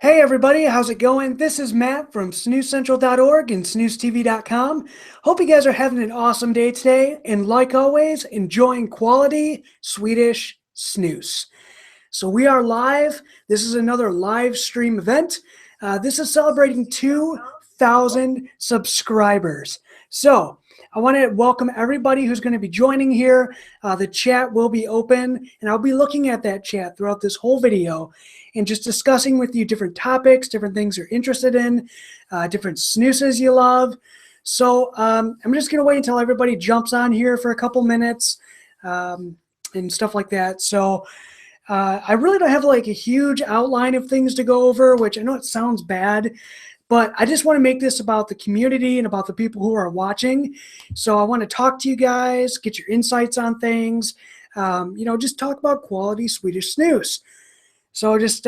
Hey everybody, how's it going? This is Matt from SnusCENTRAL.org and SnusTV.com. Hope you guys are having an awesome day today, and like always, enjoying quality Swedish snus. So we are live. This is another live stream event. This is celebrating 2,000 subscribers. So I want to welcome everybody who's going to be joining here. The chat will be open, and I'll be looking at that chat throughout this whole video and just discussing with you different topics, different things you're interested in, different snoozes you love. So I'm just going to wait until everybody jumps on here for a couple minutes and stuff like that. So I really don't have like a huge outline of things to go over, which I know it sounds bad, but I just want to make this about the community and about the people who are watching. So I want to talk to you guys, get your insights on things, just talk about quality Swedish snus. So just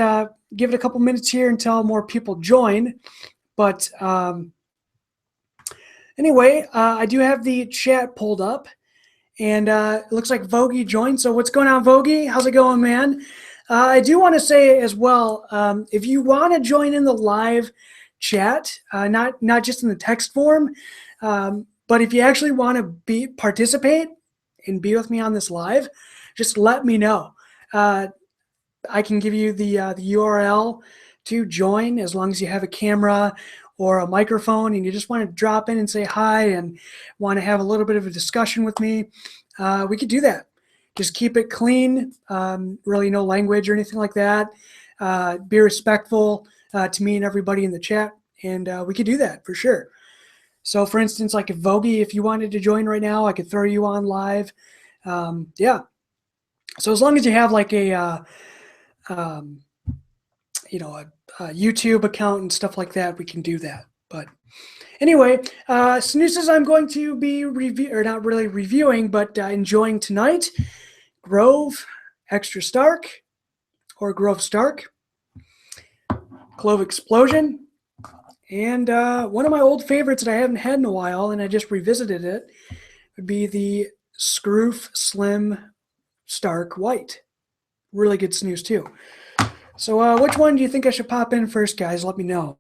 give it a couple minutes here until more people join. But anyway, I do have the chat pulled up, and it looks like Vogie joined. So what's going on, Vogie? How's it going, man? I do want to say as well, if you want to join in the live chat, not just in the text form, but if you actually want to participate and be with me on this live, just let me know. I can give you the URL to join as long as you have a camera or a microphone and you just want to drop in and say hi and want to have a little bit of a discussion with me. We could do that. Just keep it clean, really no language or anything like that. Be respectful to me and everybody in the chat, and we could do that for sure. So for instance, like if Vogie, if you wanted to join right now, I could throw you on live. Yeah. So as long as you have like a YouTube account and stuff like that, we can do that. But anyway, snoozes I'm going to be not really reviewing, but enjoying tonight. Grove Extra Stark or Grove Stark, Clove Explosion, and one of my old favorites that I haven't had in a while, and I just revisited it, would be the Scroof Slim Stark White. Really good snooze too. So which one do you think I should pop in first, guys? Let me know.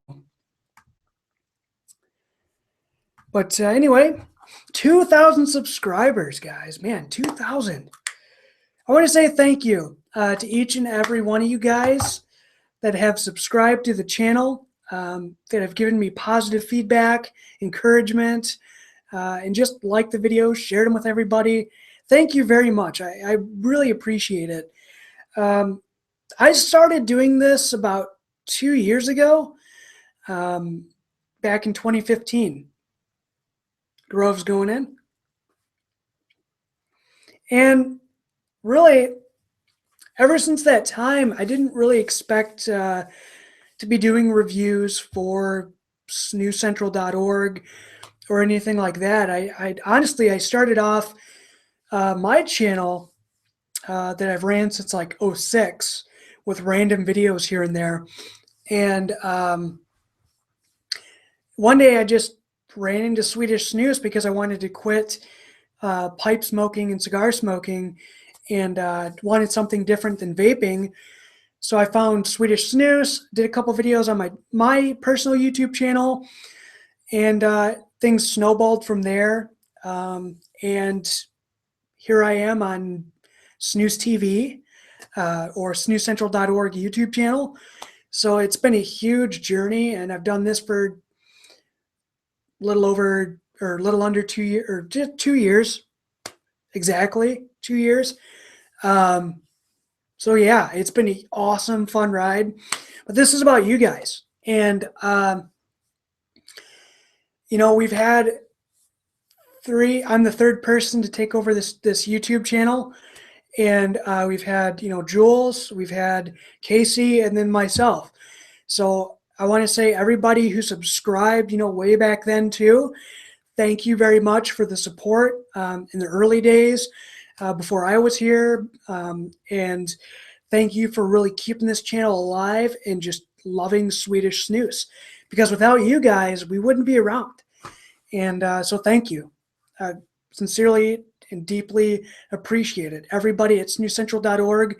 But anyway, 2,000 subscribers, guys. Man, 2,000. I want to say thank you to each and every one of you guys that have subscribed to the channel, that have given me positive feedback, encouragement, and just liked the videos, shared them with everybody. Thank you very much. I really appreciate it. I started doing this about 2 years ago, back in 2015. Grove's going in. And really, ever since that time, I didn't really expect to be doing reviews for SnusCENTRAL.org or anything like that. I honestly, I started off my channel that I've ran since like 2006 with random videos here and there. And one day I just ran into Swedish snus because I wanted to quit pipe smoking and cigar smoking and wanted something different than vaping. So I found Swedish snus, did a couple videos on my personal YouTube channel, and things snowballed from there. And here I am on Snus TV or SnusCENTRAL.org YouTube channel. So it's been a huge journey, and I've done this for a little over or a little under 2 years, or just 2 years, exactly 2 years. So yeah, it's been an awesome, fun ride. But this is about you guys, and we've had I'm the third person to take over this YouTube channel. And we've had, Jules, we've had Casey, and then myself. So I want to say everybody who subscribed, way back then too, thank you very much for the support in the early days before I was here. And thank you for really keeping this channel alive and just loving Swedish snus. Because without you guys, we wouldn't be around. And so thank you. Sincerely and deeply appreciate it. Everybody at SnusCENTRAL.org,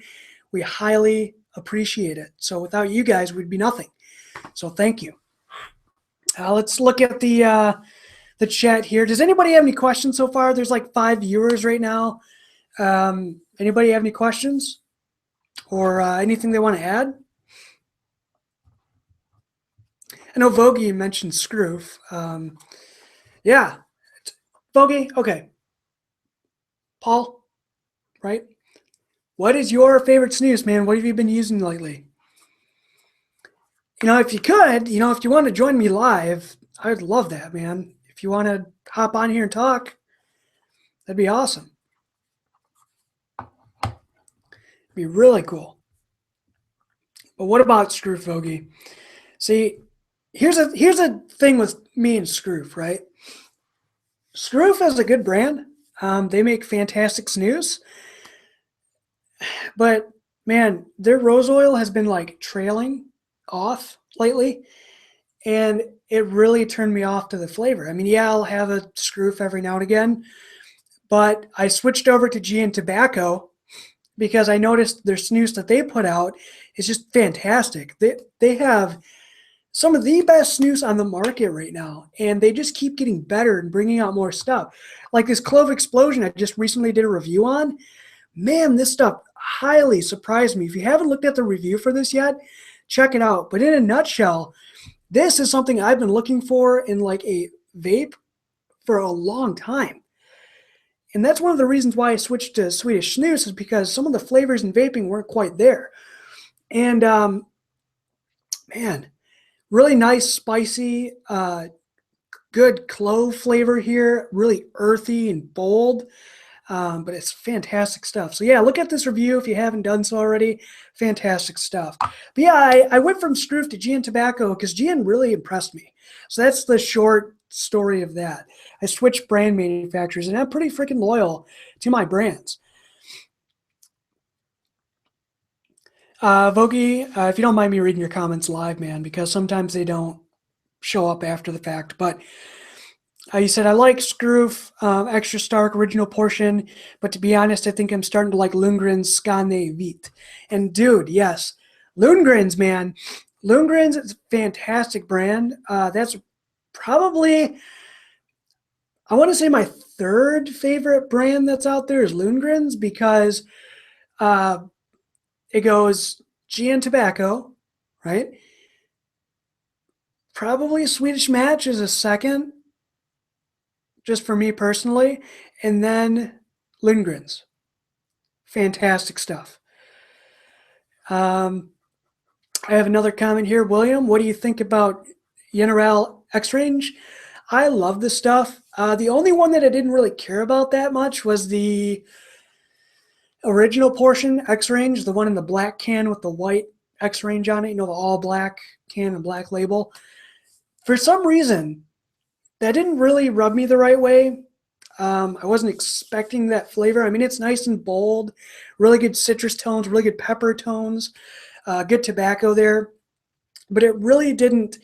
we highly, appreciate it. So without you guys, we'd be nothing. So thank you. Let's look at the chat here. Does anybody have any questions so far? There's like 5 viewers right now. Anybody have any questions or anything they want to add? I know Vogie mentioned Scroof. Yeah. Vogie, okay. Paul, right? What is your favorite snus, man? What have you been using lately? If you could, if you want to join me live, I would love that, man. If you want to hop on here and talk, that'd be awesome. It'd be really cool. But what about Scroof, Vogie? See, here's a thing with me and Scroof, right? Scroof is a good brand. They make fantastic snus. But man, their rose oil has been like trailing off lately, and it really turned me off to the flavor. I mean, yeah, I'll have a Scroof every now and again, but I switched over to GN Tobacco because I noticed their snus that they put out is just fantastic. They have some of the best snus on the market right now, and they just keep getting better and bringing out more stuff. Like this Clove Explosion I just recently did a review on. Man, this stuff highly surprised me. If you haven't looked at the review for this yet, check it out. But in a nutshell, this is something I've been looking for in like a vape for a long time. And that's one of the reasons why I switched to Swedish Snus, is because some of the flavors in vaping weren't quite there. And man, really nice, spicy, good clove flavor here, really earthy and bold. But it's fantastic stuff. So yeah, look at this review if you haven't done so already. Fantastic stuff. But yeah, I went from Scroof to GN Tobacco because GN really impressed me. So that's the short story of that. I switched brand manufacturers, and I'm pretty freaking loyal to my brands. Vogie, if you don't mind me reading your comments live, man, because sometimes they don't show up after the fact. But you said, I like Scroof, extra stark, original portion, but to be honest, I think I'm starting to like Lundgren's Skane Vit. And dude, yes, Lundgren's, man. Lundgren's is a fantastic brand. That's probably, I want to say my third favorite brand that's out there is Lundgren's, because it goes GN Tobacco, right? Probably Swedish Match is a second, just for me personally, and then Lundgren's. Fantastic stuff. I have another comment here. William, what do you think about General X-Range? I love this stuff. The only one that I didn't really care about that much was the original portion, X-Range, the one in the black can with the white X-Range on it, the all black can and black label. For some reason, that didn't really rub me the right way. I wasn't expecting that flavor. I mean, it's nice and bold, really good citrus tones, really good pepper tones, good tobacco there. But it really didn't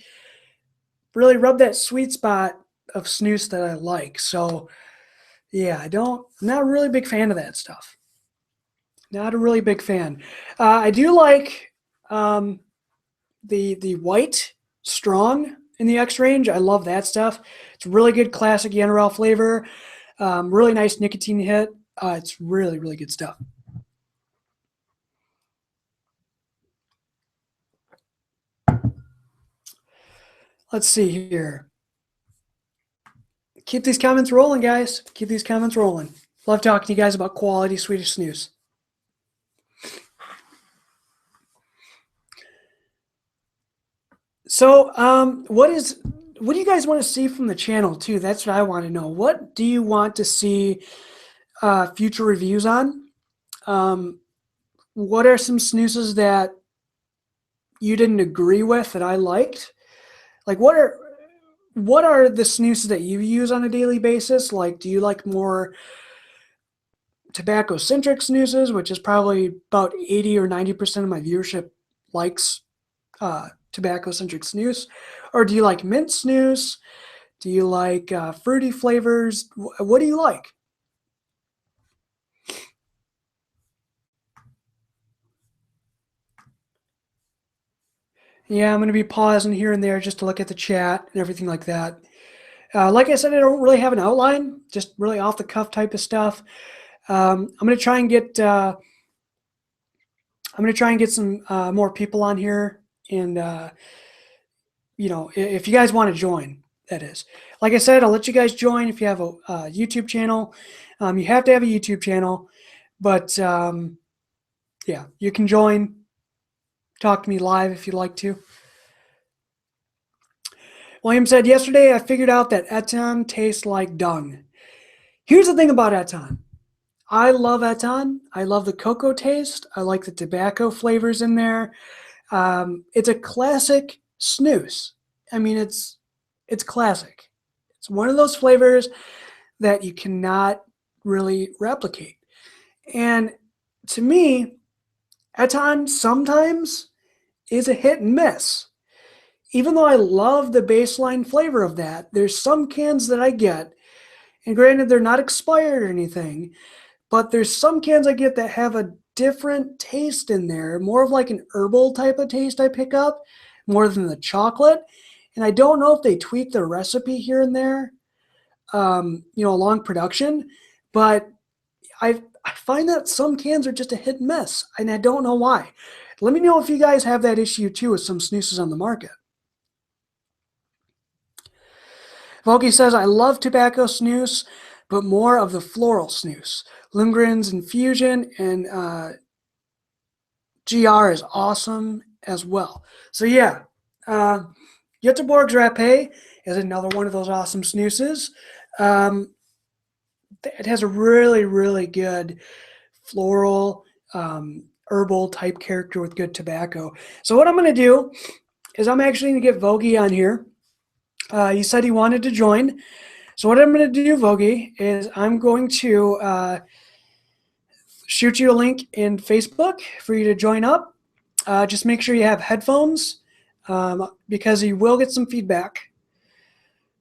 really rub that sweet spot of snus that I like. So, yeah, I'm not a really big fan of that stuff. Not a really big fan. I do like the white strong in the X range. I love that stuff. It's really good classic General flavor. Really nice nicotine hit. It's really, really good stuff. Let's see here. Keep these comments rolling, guys. Keep these comments rolling. Love talking to you guys about quality Swedish snus. So, what do you guys want to see from the channel too? That's what I want to know. What do you want to see future reviews on? What are some snoozes that you didn't agree with that I liked? Like, what are the snoozes that you use on a daily basis? Like, do you like more tobacco-centric snoozes, which is probably about 80 or 90% of my viewership likes tobacco-centric snus? Or do you like mint snus? Do you like fruity flavors? What do you like? Yeah, I'm going to be pausing here and there just to look at the chat and everything like that. Like I said, I don't really have an outline, just really off the cuff type of stuff. I'm going to try and get some more people on here, and if you guys want to join, that is. Like I said, I'll let you guys join if you have a YouTube channel. You have to have a YouTube channel, but yeah, you can join. Talk to me live if you'd like to. William said, yesterday I figured out that Eton tastes like dung. Here's the thing about Eton. I love Eton. I love the cocoa taste. I like the tobacco flavors in there. It's a classic snus. I mean, it's classic. It's one of those flavors that you cannot really replicate. And to me, Eton sometimes is a hit and miss. Even though I love the baseline flavor of that, there's some cans that I get, and granted they're not expired or anything, but there's some cans I get that have a different taste in there, more of like an herbal type of taste I pick up, more than the chocolate. And I don't know if they tweak the recipe here and there, along production, but I find that some cans are just a hit and miss, and I don't know why. Let me know if you guys have that issue too with some snoozes on the market. Volky says, I love tobacco snus, but more of the floral snus. Lundgren's Infusion and GR is awesome as well. So yeah, Göteborg's Rapé is another one of those awesome snoozes. It has a really, really good floral, herbal type character with good tobacco. So what I'm going to do is I'm actually going to get Vogie on here. He said he wanted to join. So what I'm going to do, Vogie, is I'm going to shoot you a link in Facebook for you to join up. Just make sure you have headphones because you will get some feedback.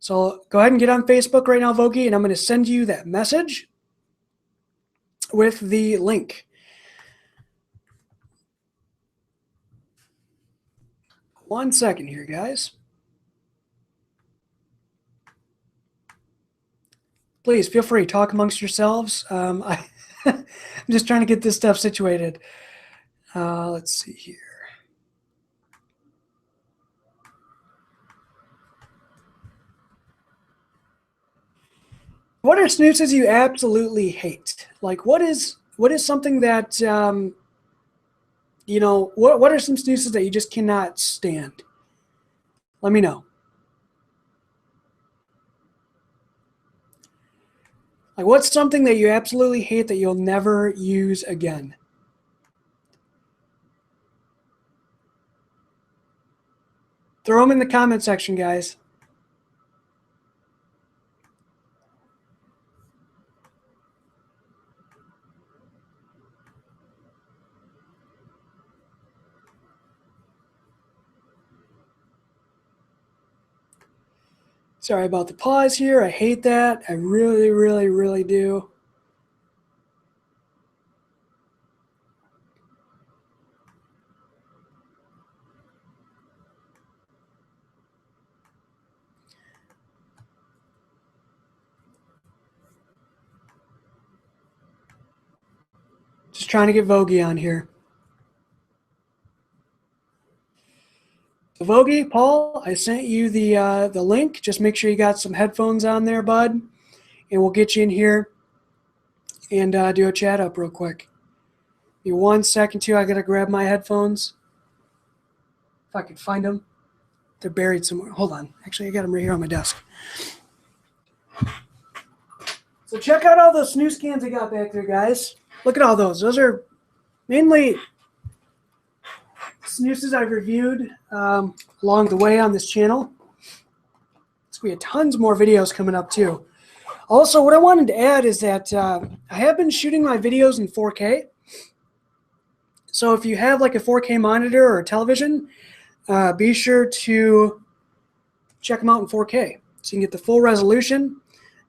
So go ahead and get on Facebook right now, Vogie, and I'm going to send you that message with the link. One second here, guys. Please feel free, talk amongst yourselves. I'm just trying to get this stuff situated. Let's see here. What are snoozes you absolutely hate? Like, what is something that, what are some snoozes that you just cannot stand? Let me know. Like, what's something that you absolutely hate that you'll never use again? Throw them in the comment section, guys. Sorry about the pause here. I hate that. I really, really, really do. Just trying to get Vogie on here. So Vogie, Paul, I sent you the link. Just make sure you got some headphones on there, bud, and we'll get you in here and do a chat up real quick. Give me 1 second, too. I got to grab my headphones. If I can find them. They're buried somewhere. Hold on. Actually, I got them right here on my desk. So check out all those snus cans I got back there, guys. Look at all those. Those are mainly snoozes I've reviewed along the way on this channel. So we have tons more videos coming up, too. Also, what I wanted to add is that I have been shooting my videos in 4K. So if you have like a 4K monitor or a television, be sure to check them out in 4K so you can get the full resolution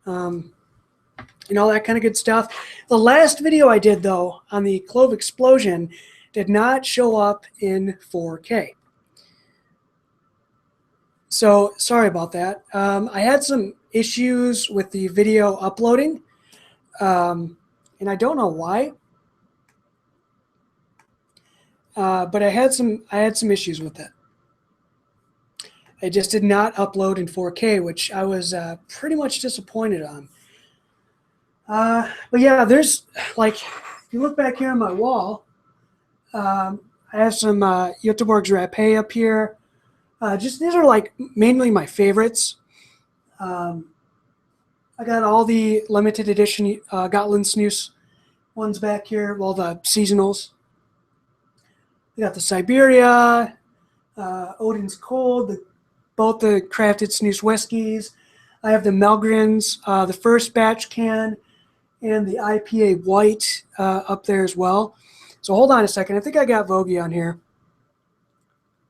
and all that kind of good stuff. The last video I did, though, on the clove explosion did not show up in 4K. So sorry about that. I had some issues with the video uploading, and I don't know why. But I had some issues with it. It just did not upload in 4K, which I was pretty much disappointed on. But yeah, there's like, if you look back here on my wall, I have some Göteborg's Rapé up here. Just these are like mainly my favorites. I got all the limited edition Gotland Snus ones back here, all the seasonals. We got the Siberia, Odin's Cold, both the crafted snus whiskeys. I have the Melgrins, the first batch can, and the IPA white up there as well. So hold on a second. I think I got Vogie on here.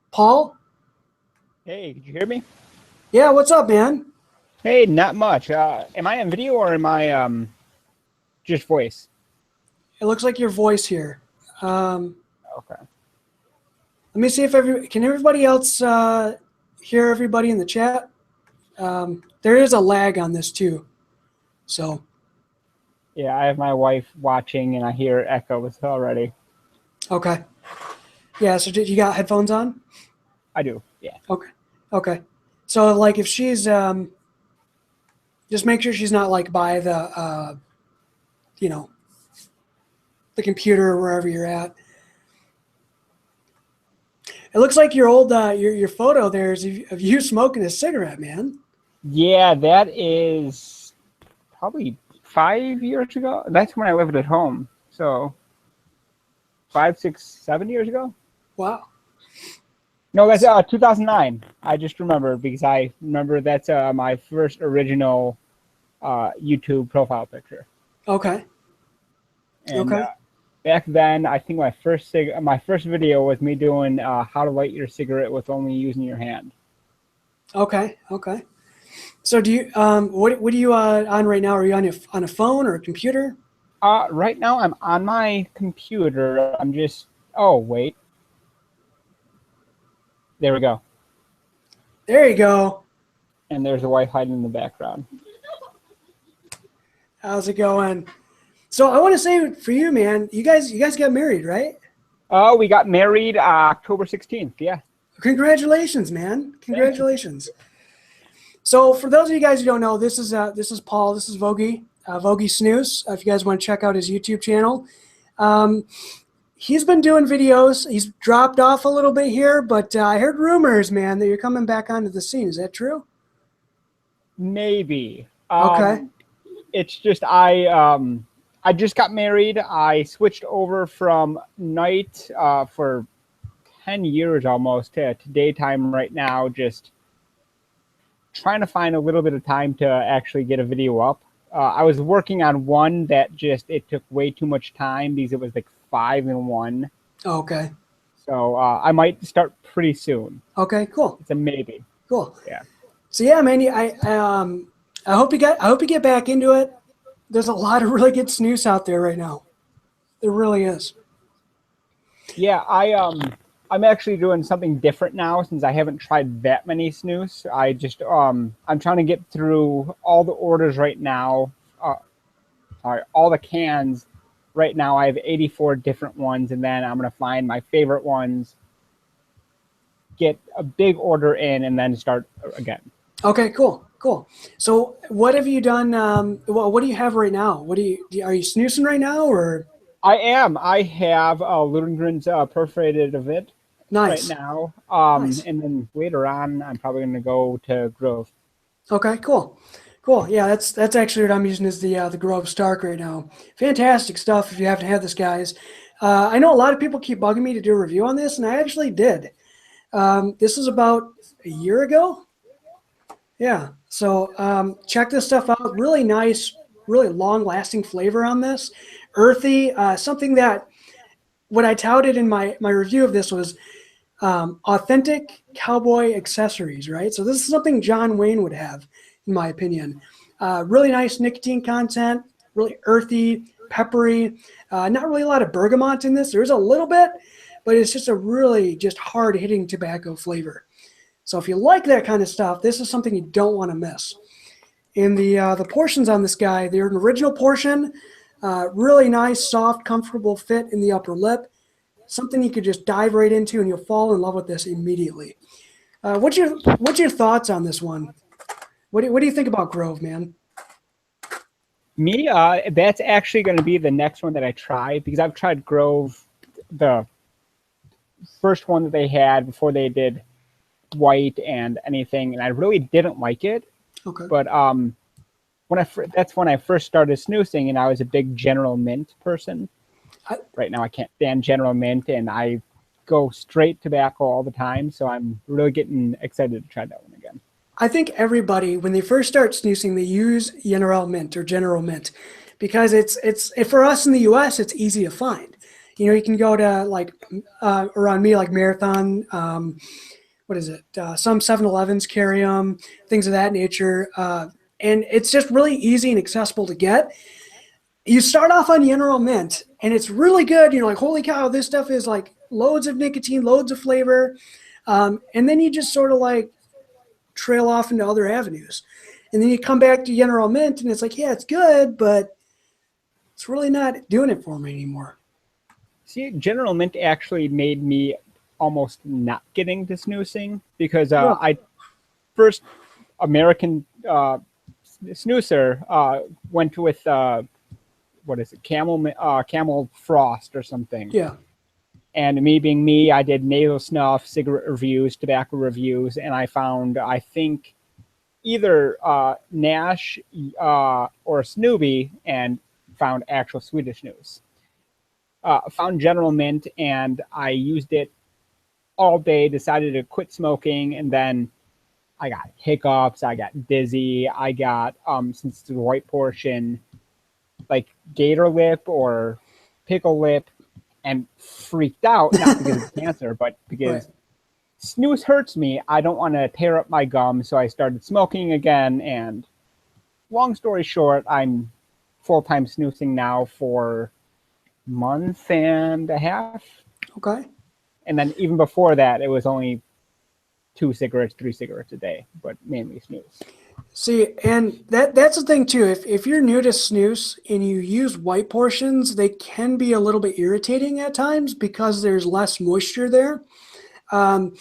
Paul? Hey, did you hear me? Yeah, what's up, man? Hey, not much. Am I on video or am I just voice? It looks like your voice here. Okay. Let me see if can everybody else hear everybody in the chat? There is a lag on this too. So. Yeah, I have my wife watching and I hear echoes already. Okay. Yeah, so did you got headphones on? I do, yeah. Okay. Okay. So like if she's just make sure she's not like by the the computer or wherever you're at. It looks like your old your photo there is of you smoking a cigarette, man. Yeah, that is probably 5 years ago. That's when I lived at home. So 5, 6, 7 years ago? Wow. No, that's 2009. I just remember because I remember that's my first original YouTube profile picture. Okay. And, okay. Back then, I think my first video was me doing how to light your cigarette with only using your hand. Okay. Okay. So do you what are you on right now? Are you on a phone or a computer? Right now I'm on my computer. I'm just wait. There we go. There you go. And there's a wife hiding in the background. How's it going? So I want to say for you, man, you guys got married, right? Oh, we got married October 16th. Yeah. Congratulations, man. Congratulations. So for those of you guys who don't know, this is Paul. This is Vogie, Vogie Snus. If you guys want to check out his YouTube channel, he's been doing videos. He's dropped off a little bit here, but I heard rumors, man, that you're coming back onto the scene. Is that true? Maybe. Okay. It's just I just got married. I switched over from night for 10 years almost to daytime right now, just trying to find a little bit of time to actually get a video up. I was working on one that it took way too much time because it was like 5 in 1. Okay. So I might start pretty soon. Okay, cool. It's a maybe. Cool. Yeah. So yeah, man, I hope you get back into it. There's a lot of really good snus out there right now. There really is. Yeah, I'm actually doing something different now since I haven't tried that many snus. I just I'm trying to get through all the orders right now. All the cans right now. I have 84 different ones, and then I'm gonna find my favorite ones, get a big order in, and then start again. Okay, cool. Cool. So what have you done? What do you have right now? Are you snoozing right now or? I am. I have Lundgren's perforated of it nice. right now. Nice. And then later on, I'm probably going to go to Grove. Okay, cool. Cool. Yeah, that's actually what I'm using is the Grove Stark right now. Fantastic stuff if you haven't had this, guys. I know a lot of people keep bugging me to do a review on this, and I actually did. This is about a year ago. Yeah, so check this stuff out. Really nice, really long-lasting flavor on this. Earthy, something that what I touted in my review of this was authentic cowboy accessories, right? So this is something John Wayne would have, in my opinion. Really nice nicotine content, really earthy, peppery. Not really a lot of bergamot in this. There's a little bit, but it's just a really just hard-hitting tobacco flavor. So if you like that kind of stuff, this is something you don't want to miss. And the portions on this guy, they're an original portion, really nice, soft, comfortable fit in the upper lip. Something you could just dive right into, and you'll fall in love with this immediately. What's your thoughts on this one? What do you think about Grove, man? Me, that's actually going to be the next one that I try, because I've tried Grove, the first one that they had before they did white and anything, and I really didn't like it. Okay. But that's when I first started snoozing, and I was a big General Mint person. Right now, I can't stand General Mint, and I go straight tobacco all the time. So I'm really getting excited to try that one again. I think everybody, when they first start snoozing, they use General Mint or General Mint because it's for us in the U.S. it's easy to find. You know, you can go to like around me like Marathon. What is it? Some 7-Elevens carry them, things of that nature, and it's just really easy and accessible to get. You start off on General Mint, and it's really good. You're like, holy cow, this stuff is like loads of nicotine, loads of flavor, and then you just sort of like trail off into other avenues. And then you come back to General Mint, and it's like, yeah, it's good, but it's really not doing it for me anymore. See, General Mint actually made me almost not getting to snoozing, because I first American snoozer went with what is it, Camel Frost or something. Yeah. And me being me, I did nasal snuff, cigarette reviews, tobacco reviews, and I found, I think, either Nash or Snoopy, and found actual Swedish snus. Found General Mint, and I used it all day, decided to quit smoking, and then I got hiccups, I got dizzy, I got, since the white portion, like gator lip or pickle lip, and freaked out, not because of cancer, but because Right. snus hurts me. I don't want to tear up my gum, so I started smoking again, and long story short, I'm full-time snoozing now for a month and a half. Okay. And then even before that, it was only 2 cigarettes, 3 cigarettes a day, but mainly snus. See, and that's the thing too. If you're new to snus and you use white portions, they can be a little bit irritating at times because there's less moisture there. And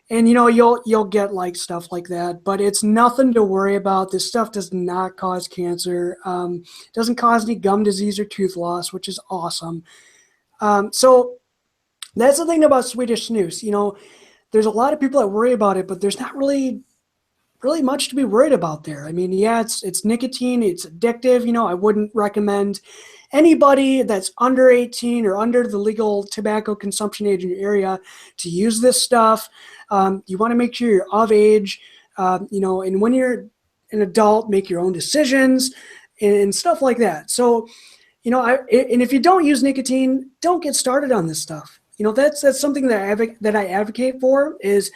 you know, you'll get like stuff like that, but it's nothing to worry about. This stuff does not cause cancer. Doesn't cause any gum disease or tooth loss, which is awesome. So that's the thing about Swedish snus. You know, there's a lot of people that worry about it, but there's not really much to be worried about there. I mean, yeah, it's nicotine, it's addictive. You know, I wouldn't recommend anybody that's under 18 or under the legal tobacco consumption age in your area to use this stuff. You want to make sure you're of age, you know, and when you're an adult, make your own decisions and stuff like that. So, you know, and if you don't use nicotine, don't get started on this stuff. You know, that's something that I advocate for is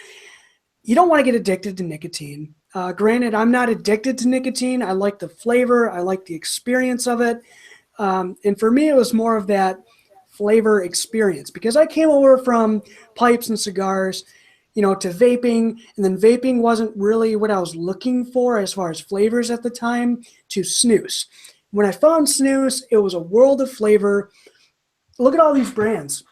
you don't want to get addicted to nicotine. Granted, I'm not addicted to nicotine. I like the flavor. I like the experience of it. And for me, it was more of that flavor experience because I came over from pipes and cigars, you know, to vaping. And then vaping wasn't really what I was looking for as far as flavors at the time to snus. When I found snus, it was a world of flavor. Look at all these brands.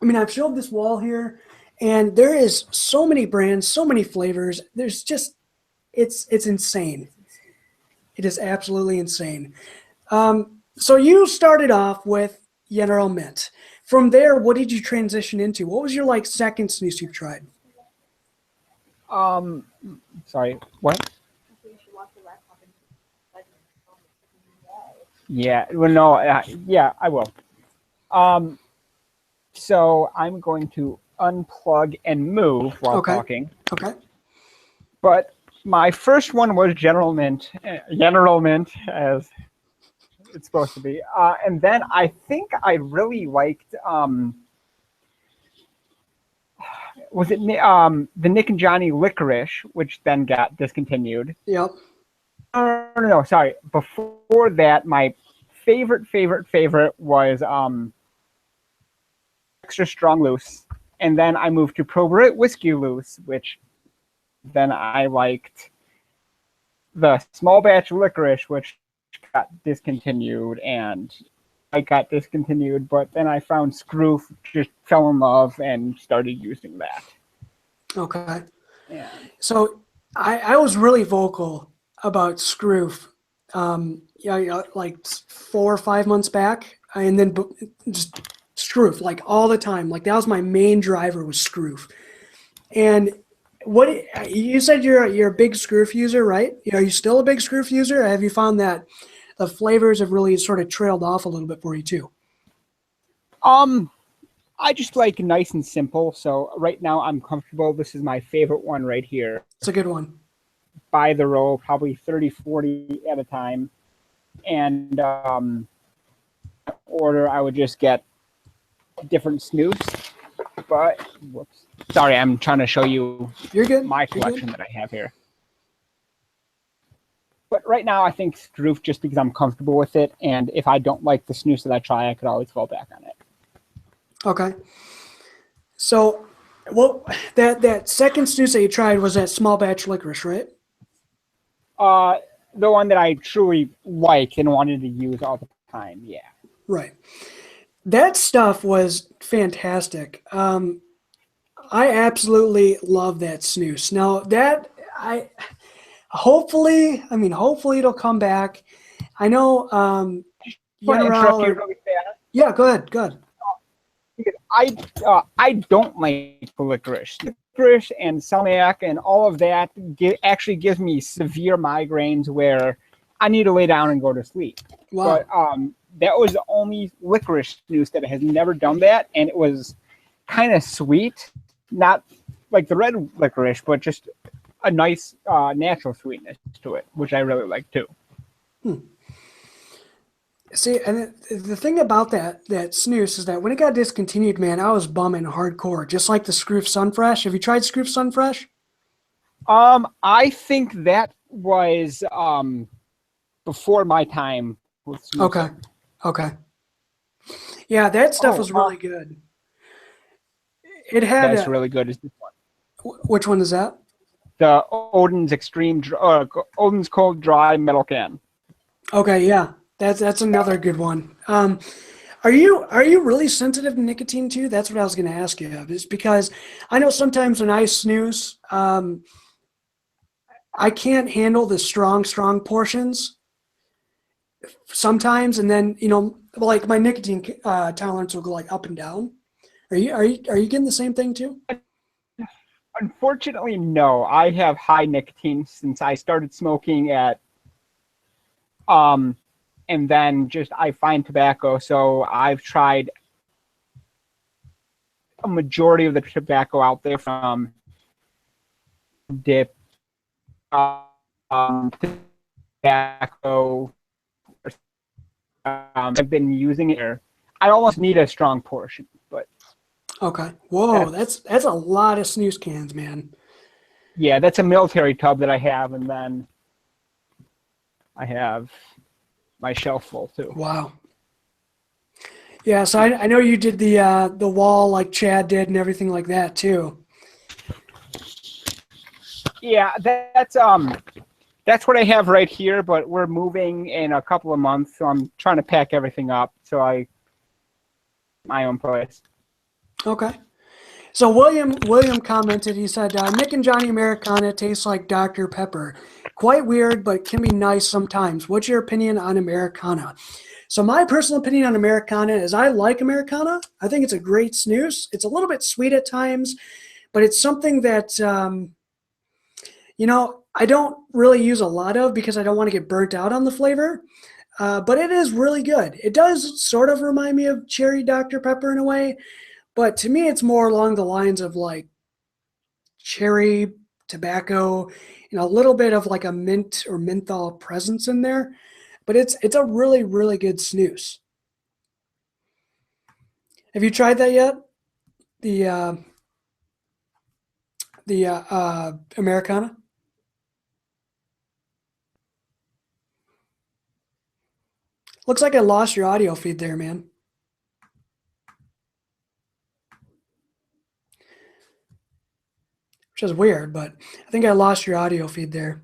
I mean, I've showed this wall here. And there is so many brands, so many flavors. There's just, it's insane. It is absolutely insane. So you started off with General Mint. From there, what did you transition into? What was your like second snus you've tried? Sorry, what? Yeah, well, no, yeah, I will. So I'm going to unplug and move while talking. Okay. But my first one was General Mint as it's supposed to be. And then I think I really liked, was it the Nick and Johnny Licorice, which then got discontinued. Yep. No, sorry. Before that, my favorite was Extra Strong Loose. And then I moved to Pro Whiskey Loose, which then I liked the small batch licorice, which got discontinued, and I got discontinued, but then I found Scroof, just fell in love and started using that. Okay. Yeah. So I was really vocal about Scroof, like 4 or 5 months back, and then just Scroof like all the time. Like that was my main driver was Scroof. And what you said you're a big Scroof user, right? Are you still a big Scroof user? Or have you found that the flavors have really sort of trailed off a little bit for you too? I just like nice and simple. So right now I'm comfortable. This is my favorite one right here. It's a good one. By the row, probably 30, 40 at a time. And order, I would just get different snus. But, whoops. Sorry, I'm trying to show you You're good. my collection that I have here. But right now I think Scroof just because I'm comfortable with it. And if I don't like the snus that I try, I could always fall back on it. Okay. So, well, that second snus that you tried was that small batch licorice, right? The one that I truly like and wanted to use all the time, yeah. Right. That stuff was fantastic. I absolutely love that snus. Now hopefully it'll come back. I know. Want to interrupt you really fast? Yeah, go ahead. Go ahead. Because I don't like licorice. Licorice and Selmac and all of that actually gives me severe migraines where I need to lay down and go to sleep. Wow. But that was the only licorice snus that has never done that, and it was kind of sweet, not like the red licorice, but just a nice natural sweetness to it, which I really like too. See, and the thing about that snus is that when it got discontinued, man, I was bumming hardcore, just like the Scroof Sunfresh. Have you tried Scroof Sunfresh? I think that was before my time with snus. Okay. Yeah, that stuff was really good. It had that's really good. Is this one? Which one is that? The Odin's Odin's Cold Dry Metal Can. Okay, yeah. That's another good one. Are you really sensitive to nicotine too? That's what I was going to ask you. Is because I know sometimes when I snooze, I can't handle the strong portions. Sometimes, and then like my nicotine tolerance will go like up and down. Are you getting the same thing too? Unfortunately, no. I have high nicotine since I started smoking at and then just I find tobacco. So I've tried a majority of the tobacco out there from dip, tobacco. I've been using it. I almost need a strong portion, but okay. Whoa, that's a lot of snus cans, man. Yeah, that's a military tub that I have, and then I have my shelf full too. Wow. Yeah, so I know you did the wall like Chad did and everything like that too. Yeah, that's what I have right here, but we're moving in a couple of months, so I'm trying to pack everything up so I my own place. Okay. So William commented, he said, Nick and Johnny Americana tastes like Dr. Pepper. Quite weird, but can be nice sometimes. What's your opinion on Americana? So my personal opinion on Americana is I like Americana. I think it's a great snus. It's a little bit sweet at times, but it's something that, I don't really use a lot of because I don't want to get burnt out on the flavor. But it is really good. It does sort of remind me of cherry Dr. Pepper in a way. But to me, it's more along the lines of like cherry, tobacco, and a little bit of like a mint or menthol presence in there. But it's a really, really good snus. Have you tried that yet? The Americana? Looks like I lost your audio feed there, man. which is weird, but I think I lost your audio feed there.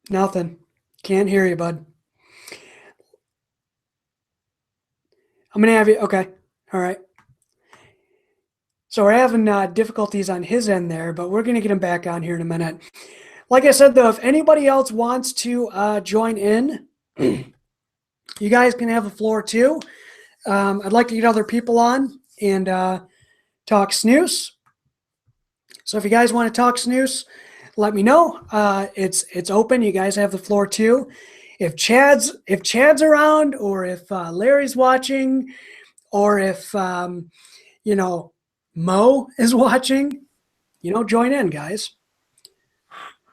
Nothing. Can't hear you, bud. I'm going to have you. Okay. All right. So we're having difficulties on his end there, but we're going to get him back on here in a minute. Like I said, though, if anybody else wants to join in, you guys can have the floor too. I'd like to get other people on and talk snus. So if you guys want to talk snus, let me know. It's open. You guys have the floor too. If Chad's around, or if Larry's watching, or if Mo is watching, join in, guys.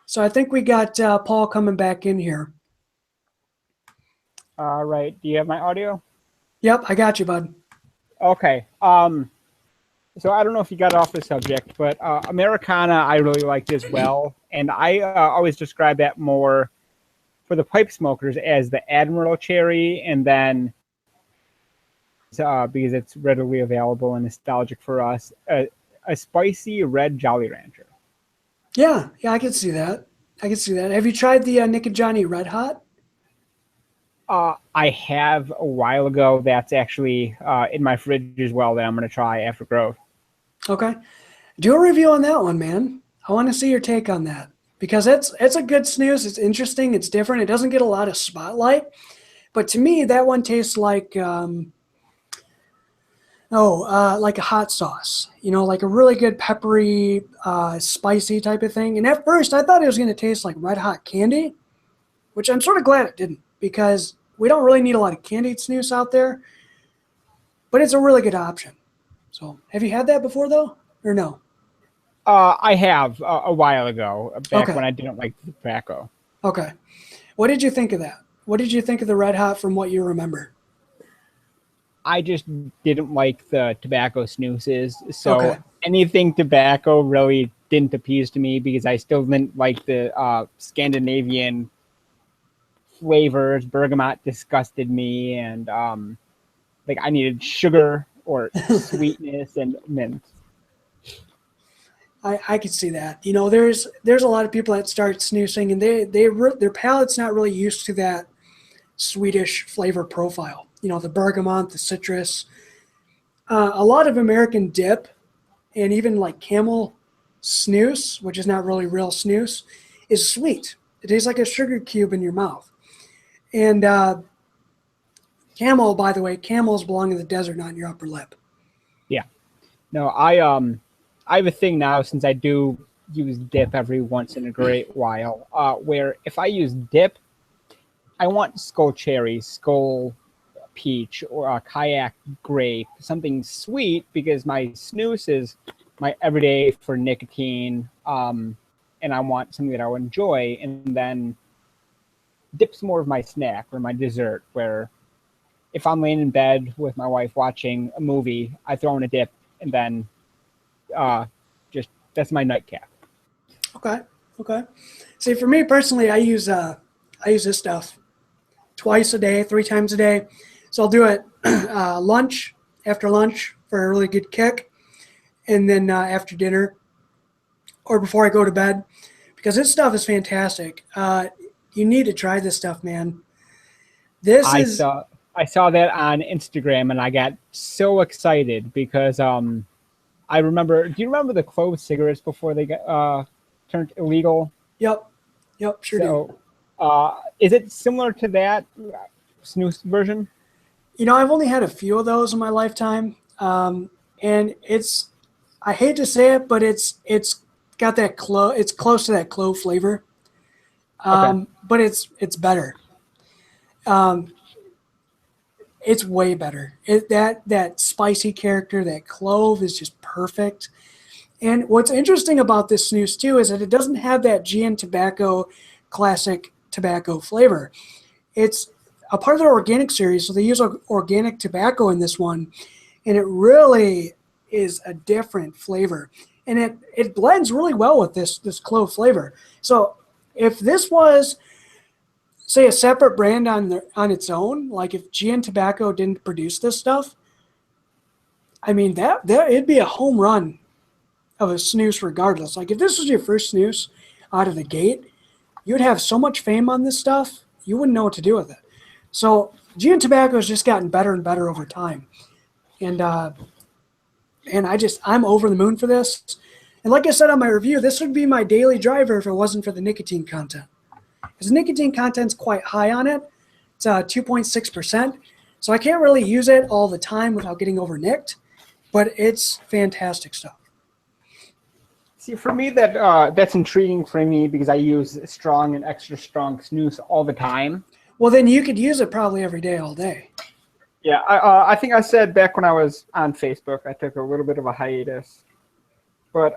So I think we got Paul coming back in here. All right. Do you have my audio? Yep, I got you, bud. Okay. So I don't know if you got off the subject, but Americana I really liked as well. And I always describe that more for the pipe smokers as the Admiral Cherry, and then because it's readily available and nostalgic for us, a spicy red Jolly Rancher. Yeah, I can see that. Have you tried the Nick and Johnny Red Hot? I have a while ago. That's actually in my fridge as well that I'm going to try after growth. Okay. Do a review on that one, man. I want to see your take on that, because it's a good snooze. It's interesting. It's different. It doesn't get a lot of spotlight. But to me, that one tastes like like a hot sauce, like a really good peppery, spicy type of thing. And at first, I thought it was going to taste like red hot candy, which I'm sort of glad it didn't, because we don't really need a lot of candied snus out there. But it's a really good option. So, have you had that before, though, or no? I have a while ago, back Okay. when I didn't like tobacco. Okay. What did you think of that? What did you think of the Red Hot from what you remember? I just didn't like the tobacco snoozes. So Okay. anything tobacco really didn't appease to me, because I still didn't like the Scandinavian flavors. Bergamot disgusted me, and I needed sugar or sweetness and mint. I could see that. There's a lot of people that start snoozing, and their palate's not really used to that Swedish flavor profile. The bergamot, the citrus. A lot of American dip, and even like Camel snus, which is not really real snus, is sweet. It tastes like a sugar cube in your mouth. And Camel, by the way, camels belong in the desert, not in your upper lip. Yeah. No, I have a thing now, since I do use dip every once in a great while, where if I use dip, I want skull cherry, skull peach, or a kayak grape, something sweet, because my snus is my everyday for nicotine, and I want something that I'll enjoy. And then dip's more of my snack or my dessert, where if I'm laying in bed with my wife watching a movie, I throw in a dip, and then just that's my nightcap. Okay. See, for me personally, I use this stuff twice a day, 3 times a day. So I'll do it after lunch for a really good kick, and then after dinner or before I go to bed, because this stuff is fantastic. You need to try this stuff, man. I saw that on Instagram, and I got so excited because I remember. Do you remember the clove cigarettes before they got turned illegal? Yep, sure do. Is it similar to that snus version? I've only had a few of those in my lifetime, and I hate to say it, but it's got that clove. It's close to that clove flavor, Okay. but it's better. It's way better. That spicy character, that clove is just perfect. And what's interesting about this snus too is that it doesn't have that GN Tobacco classic tobacco flavor. It's a part of their organic series, so they use organic tobacco in this one, and it really is a different flavor. And it blends really well with this clove flavor. So if this was say a separate brand on its own, like if GN Tobacco didn't produce this stuff, I mean that it'd be a home run of a snus regardless. Like if this was your first snus out of the gate, you'd have so much fame on this stuff, you wouldn't know what to do with it. So GN Tobacco has just gotten better and better over time. And I'm over the moon for this. And like I said on my review, this would be my daily driver if it wasn't for the nicotine content. Because the nicotine content's quite high on it. It's 2.6%. So I can't really use it all the time without getting over-nicked. But it's fantastic stuff. See, for me, that's intriguing for me because I use strong and extra strong snus all the time. Well, then you could use it probably every day, all day. Yeah, I think I said back when I was on Facebook, I took a little bit of a hiatus. But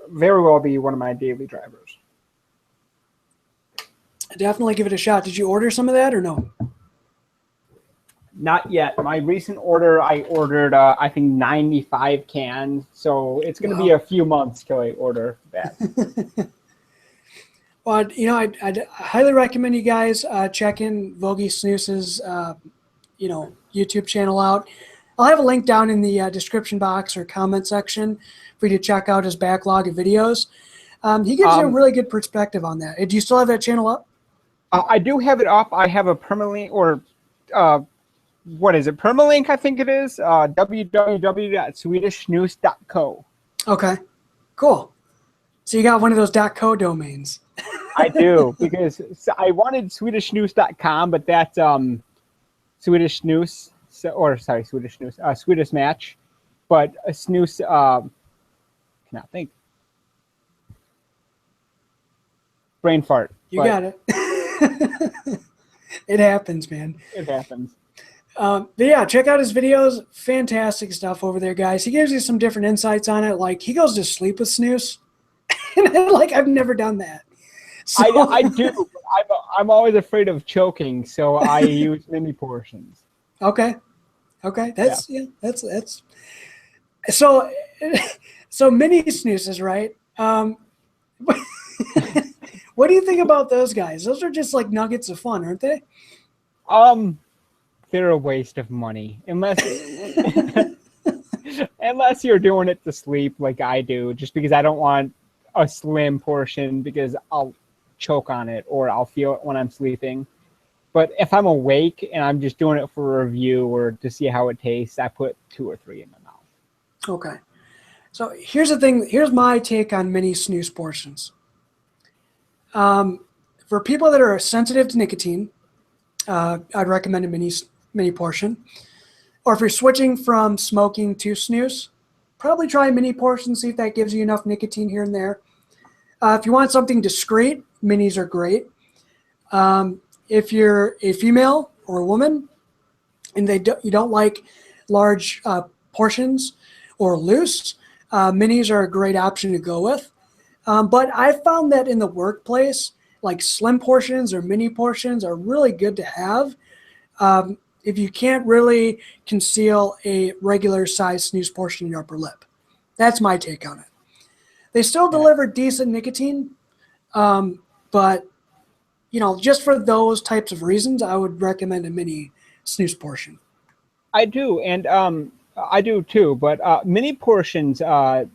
very well be one of my daily drivers. Definitely give it a shot. Did you order some of that or no? Not yet. My recent order, I ordered, I think, 95 cans. So it's going to be a few months till I order that. Well, I'd highly recommend you guys check in Vogie Snus's, YouTube channel out. I'll have a link down in the description box or comment section for you to check out his backlog of videos. He gives you a really good perspective on that. Do you still have that channel up? I do have it up. I have a permalink, or what is it? Permalink, I think it is. www.swedishsnus.co. Okay, cool. So you got one of those .co domains. I do, because I wanted SwedishSnus.com, but that's Swedish Snus, Swedish Snus, Swedish Match, but a Snus, cannot think. Brain fart. You got it. It happens, man. It happens. But yeah, check out his videos. Fantastic stuff over there, guys. He gives you some different insights on it. Like, he goes to sleep with snus. And I've never done that. So, I do. But I'm always afraid of choking, so I use mini portions. Okay. That's so mini snoozes, right? What do you think about those guys? Those are just like nuggets of fun, aren't they? They're a waste of money unless you're doing it to sleep like I do, just because I don't want a slim portion because I'll choke on it or I'll feel it when I'm sleeping. But if I'm awake and I'm just doing it for a review or to see how it tastes, I put 2 or 3 in my mouth. Okay. So here's the thing. Here's my take on mini snooze portions. For people that are sensitive to nicotine, I'd recommend a mini portion. Or if you're switching from smoking to snooze, probably try a mini portion, see if that gives you enough nicotine here and there. If you want something discreet, minis are great. If you're a female or a woman and you don't like large portions or loose, minis are a great option to go with. But I found that in the workplace, like slim portions or mini portions are really good to have if you can't really conceal a regular size snooze portion in your upper lip. That's my take on it. They still deliver decent nicotine, but just for those types of reasons, I would recommend a mini snooze portion. I do, and I do too. But mini portions, what's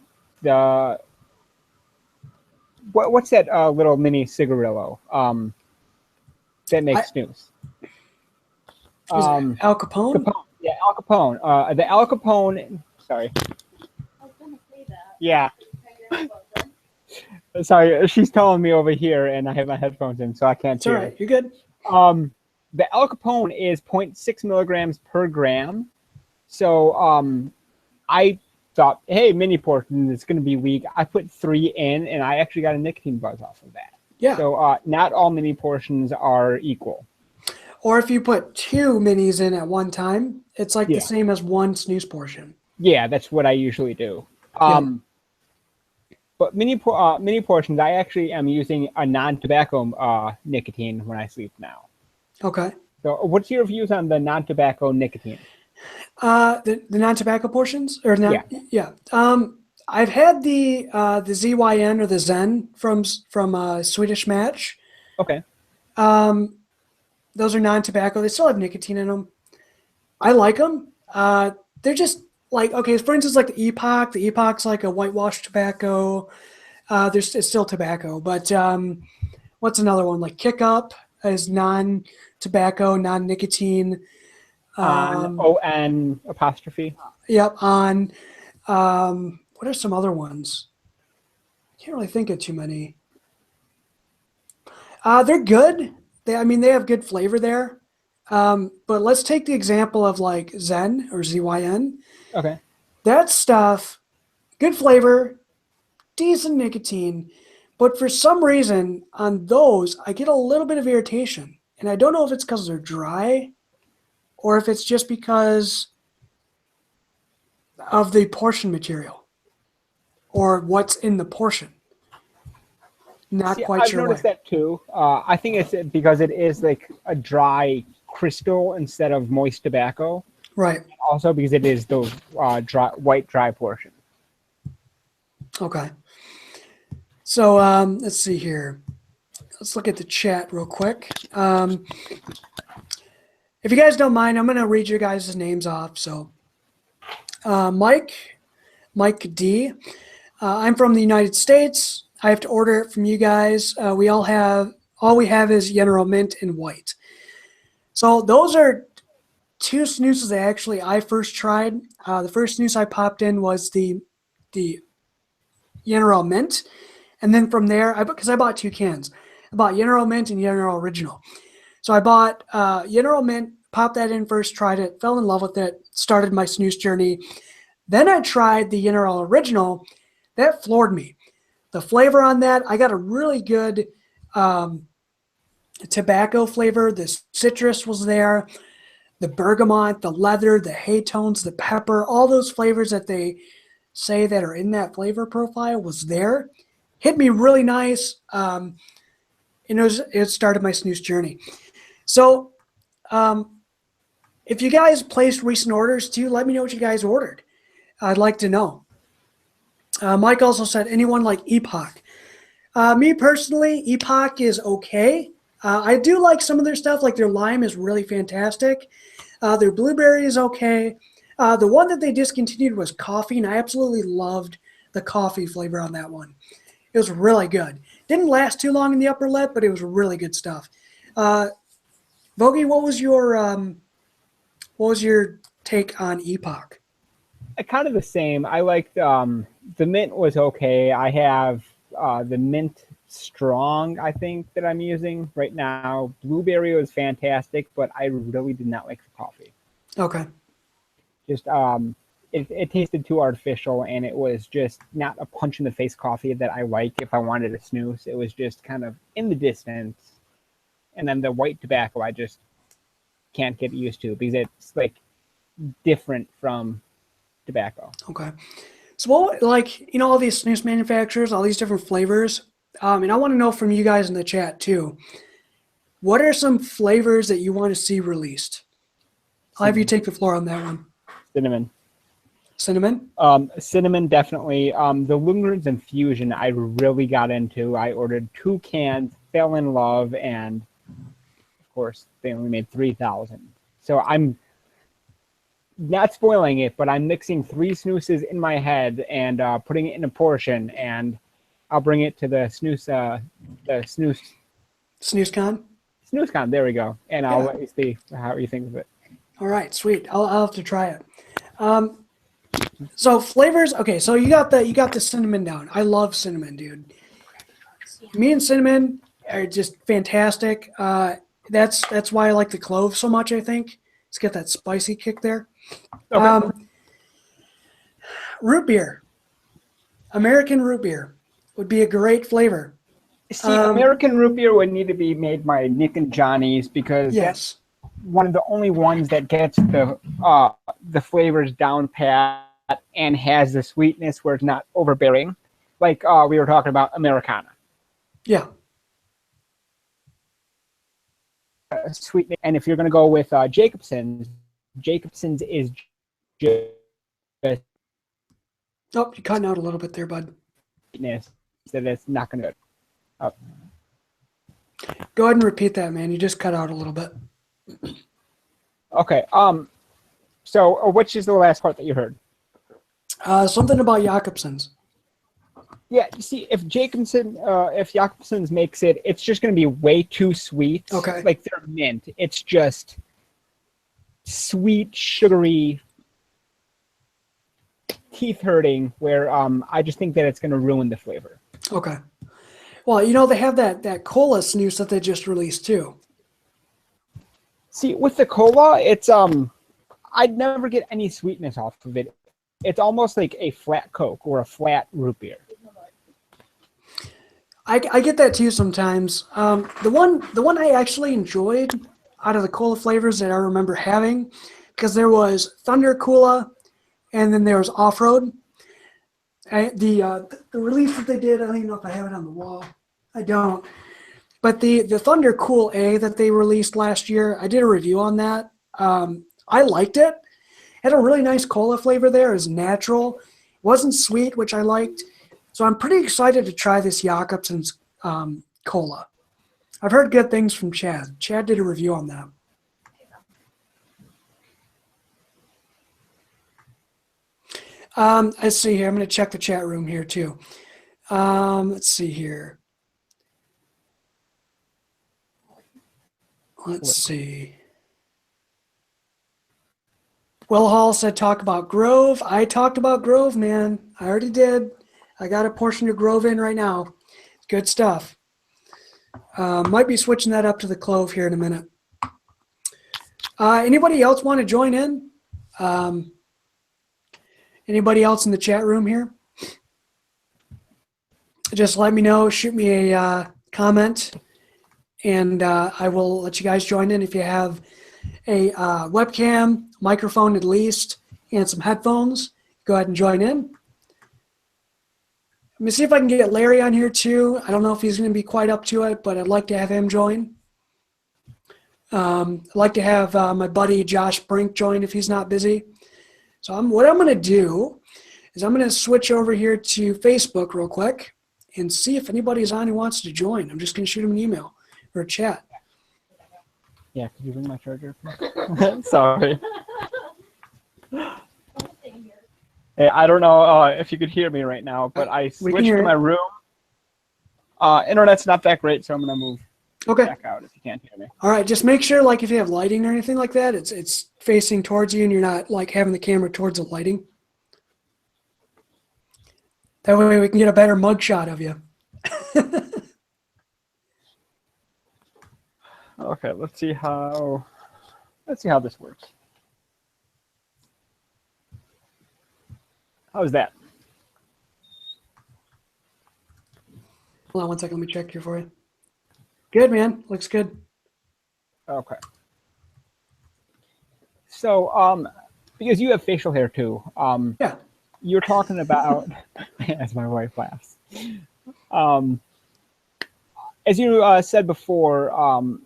that little mini cigarillo that makes snooze? Al Capone? Yeah, Al Capone. The Al Capone. Sorry. I was gonna say that. Yeah. Sorry, she's telling me over here, and I have my headphones in, so I can't hear. It's all right. You're good. The Al Capone is 0.6 milligrams per gram. So I thought, hey, mini portion is going to be weak. I put 3 in, and I actually got a nicotine buzz off of that. Yeah. So not all mini portions are equal. Or if you put 2 minis in at one time, it's like the same as 1 snooze portion. Yeah, that's what I usually do. But mini portions, I actually am using a non-tobacco nicotine when I sleep now. Okay. So what's your views on the non-tobacco nicotine? The non-tobacco portions? Yeah. I've had the ZYN or the Zen from Swedish Match. Okay. Those are non-tobacco. They still have nicotine in them. I like them. They're just like, okay, for instance, like the Epoch. The Epoch's like a whitewash tobacco. It's still tobacco, but what's another one? Like Kick Up is non-tobacco, non-nicotine. On ON apostrophe. Yep. On what are some other ones? Can't really think of too many. They're good. They have good flavor there. But let's take the example of like Zen or ZYN. Okay. That stuff, good flavor, decent nicotine, but for some reason on those, I get a little bit of irritation. And I don't know if it's because they're dry or if it's just because of the portion material or what's in the portion. Not quite I've sure noticed why. that too. I think it's because it is like a dry crystal instead of moist tobacco. Right. Also because it is the dry portion. Okay. So let's see here. Let's look at the chat real quick. If you guys don't mind, I'm going to read your guys' names off. So Mike D. I'm from the United States. I have to order it from you guys. All we have is General Mint and White. So those are two snoozes that actually I first tried. The first snooze I popped in was the General Mint. And then from there, because I bought two cans. I bought General Mint and General Original. So I bought General Mint, popped that in first, tried it, fell in love with it, started my snooze journey. Then I tried the General Original. That floored me. The flavor on that, I got a really good tobacco flavor. The citrus was there, the bergamot, the leather, the hay tones, the pepper, all those flavors that they say that are in that flavor profile was there. Hit me really nice. It started my snooze journey. So if you guys placed recent orders too, let me know what you guys ordered. I'd like to know. Mike also said, anyone like Epoch? Me personally, Epoch is okay. I do like some of their stuff, like their lime is really fantastic. Their blueberry is okay. The one that they discontinued was coffee, and I absolutely loved the coffee flavor on that one. It was really good. Didn't last too long in the upper lip, but it was really good stuff. Vogie, what was your take on Epoch? Kind of the same. I liked the mint was okay. I have the mint strong, I think, that I'm using right now. Blueberry was fantastic, but I really did not like the coffee. Okay. Just it tasted too artificial, and it was just not a punch in the face coffee that I like if I wanted a snooze. It was just kind of in the distance. And then the white tobacco, I just can't get used to because it's like different from tobacco. Okay. So what, all these snus manufacturers, all these different flavors, and I want to know from you guys in the chat too, what are some flavors that you want to see released? I'll have you take the floor on that one. Cinnamon. Cinnamon? Cinnamon, definitely. The Lunger's Infusion, I really got into. I ordered 2 cans, fell in love, and of course, they only made 3,000. So I'm not spoiling it, but I'm mixing 3 snoozes in my head and putting it in a portion, and I'll bring it to the SnusCON. SnusCON, there we go. And I'll let you see how you think of it. All right, sweet. I'll have to try it. So flavors. Okay, so you got the cinnamon down. I love cinnamon, dude. Me and cinnamon are just fantastic. That's why I like the clove so much. I think it's got that spicy kick there. Okay. Root beer, American root beer would be a great flavor. See, American root beer would need to be made by Nick and Johnny's because Yes. one of the only ones that gets the flavors down pat and has the sweetness where it's not overbearing, like we were talking about Americana. Yeah. Sweetness, and if you're going to go with Jacobson's is just Oh, you're cutting out a little bit there, bud. sweetness that it's not going to. Go ahead and repeat that, man. You just cut out a little bit. Okay. So which is the last part that you heard? Something about Jakobsen's. Yeah, you see, if Jakobsen's makes it, it's just going to be way too sweet. Okay. Like they're mint. It's just sweet, sugary, teeth hurting, where I just think that it's going to ruin the flavor. Okay. Well, they have that cola snus that they just released too. See, with the cola, it's I'd never get any sweetness off of it. It's almost like a flat Coke or a flat root beer. I get that too sometimes. The one I actually enjoyed out of the cola flavors that I remember having, because there was Thunder Cola, and then there was Off Road. The release that they did, I don't even know if I have it on the wall. I don't. But the Thunder Cool A that they released last year, I did a review on that. I liked it. Had a really nice cola flavor there. It was natural. It wasn't sweet, which I liked. So I'm pretty excited to try this Jakobsen's cola. I've heard good things from Chad. Chad did a review on that. Let's see here. I'm going to check the chat room here too. Let's see here. Let's see. Will Hall said talk about Grove. I talked about Grove, man. I already did. I got a portion of Grove in right now. Good stuff. Might be switching that up to the Clove here in a minute. Anybody else want to join in? Anybody else in the chat room here? Just let me know. Shoot me a comment, and I will let you guys join in if you have a webcam, microphone at least, and some headphones. Go ahead and join in. Let me see if I can get Larry on here too. I don't know if he's going to be quite up to it, but I'd like to have him join. I'd like to have my buddy Josh Brink join if he's not busy. So what I'm going to do is I'm going to switch over here to Facebook real quick and see if anybody's on who wants to join. I'm just going to shoot him an email or a chat. Yeah, could you bring my charger? Sorry. Hey, I don't know if you could hear me right now, but I switched to my room. Internet's not that great, so I'm going to move back out if you can't hear me. All right, just make sure, like, if you have lighting or anything like that, it's facing towards you and you're not, like, having the camera towards the lighting. That way we can get a better mug shot of you. Okay, let's see how this works. How's that? Hold on one second. Let me check here for you. Good, man. Looks good. Okay. So, because you have facial hair too, yeah, you're talking about, as my wife laughs, as you said before,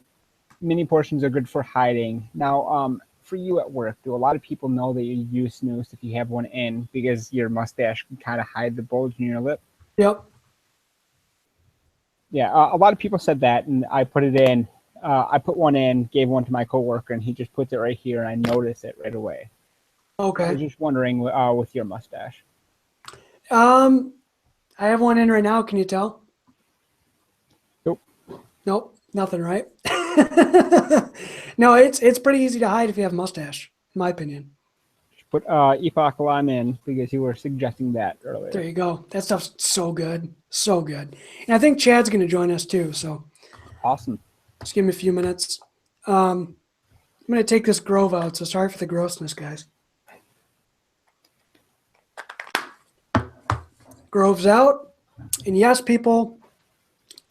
mini portions are good for hiding. Now, for you at work, do a lot of people know that you use snus if you have one in because your mustache can kind of hide the bulge in your lip? Yep. Yeah, a lot of people said that, and I put it in. I put one in, gave one to my coworker, and he just puts it right here, and I notice it right away. Okay. I was just wondering with your mustache. I have one in right now. Can you tell? Nope. Nothing, right? No, it's pretty easy to hide if you have a mustache, in my opinion. Just put Epoch Lime in because you were suggesting that earlier. There you go. That stuff's so good. So good. And I think Chad's going to join us too. So awesome. Just give me a few minutes. I'm going to take this Grove out, so sorry for the grossness, guys. Grove's out. And yes, people,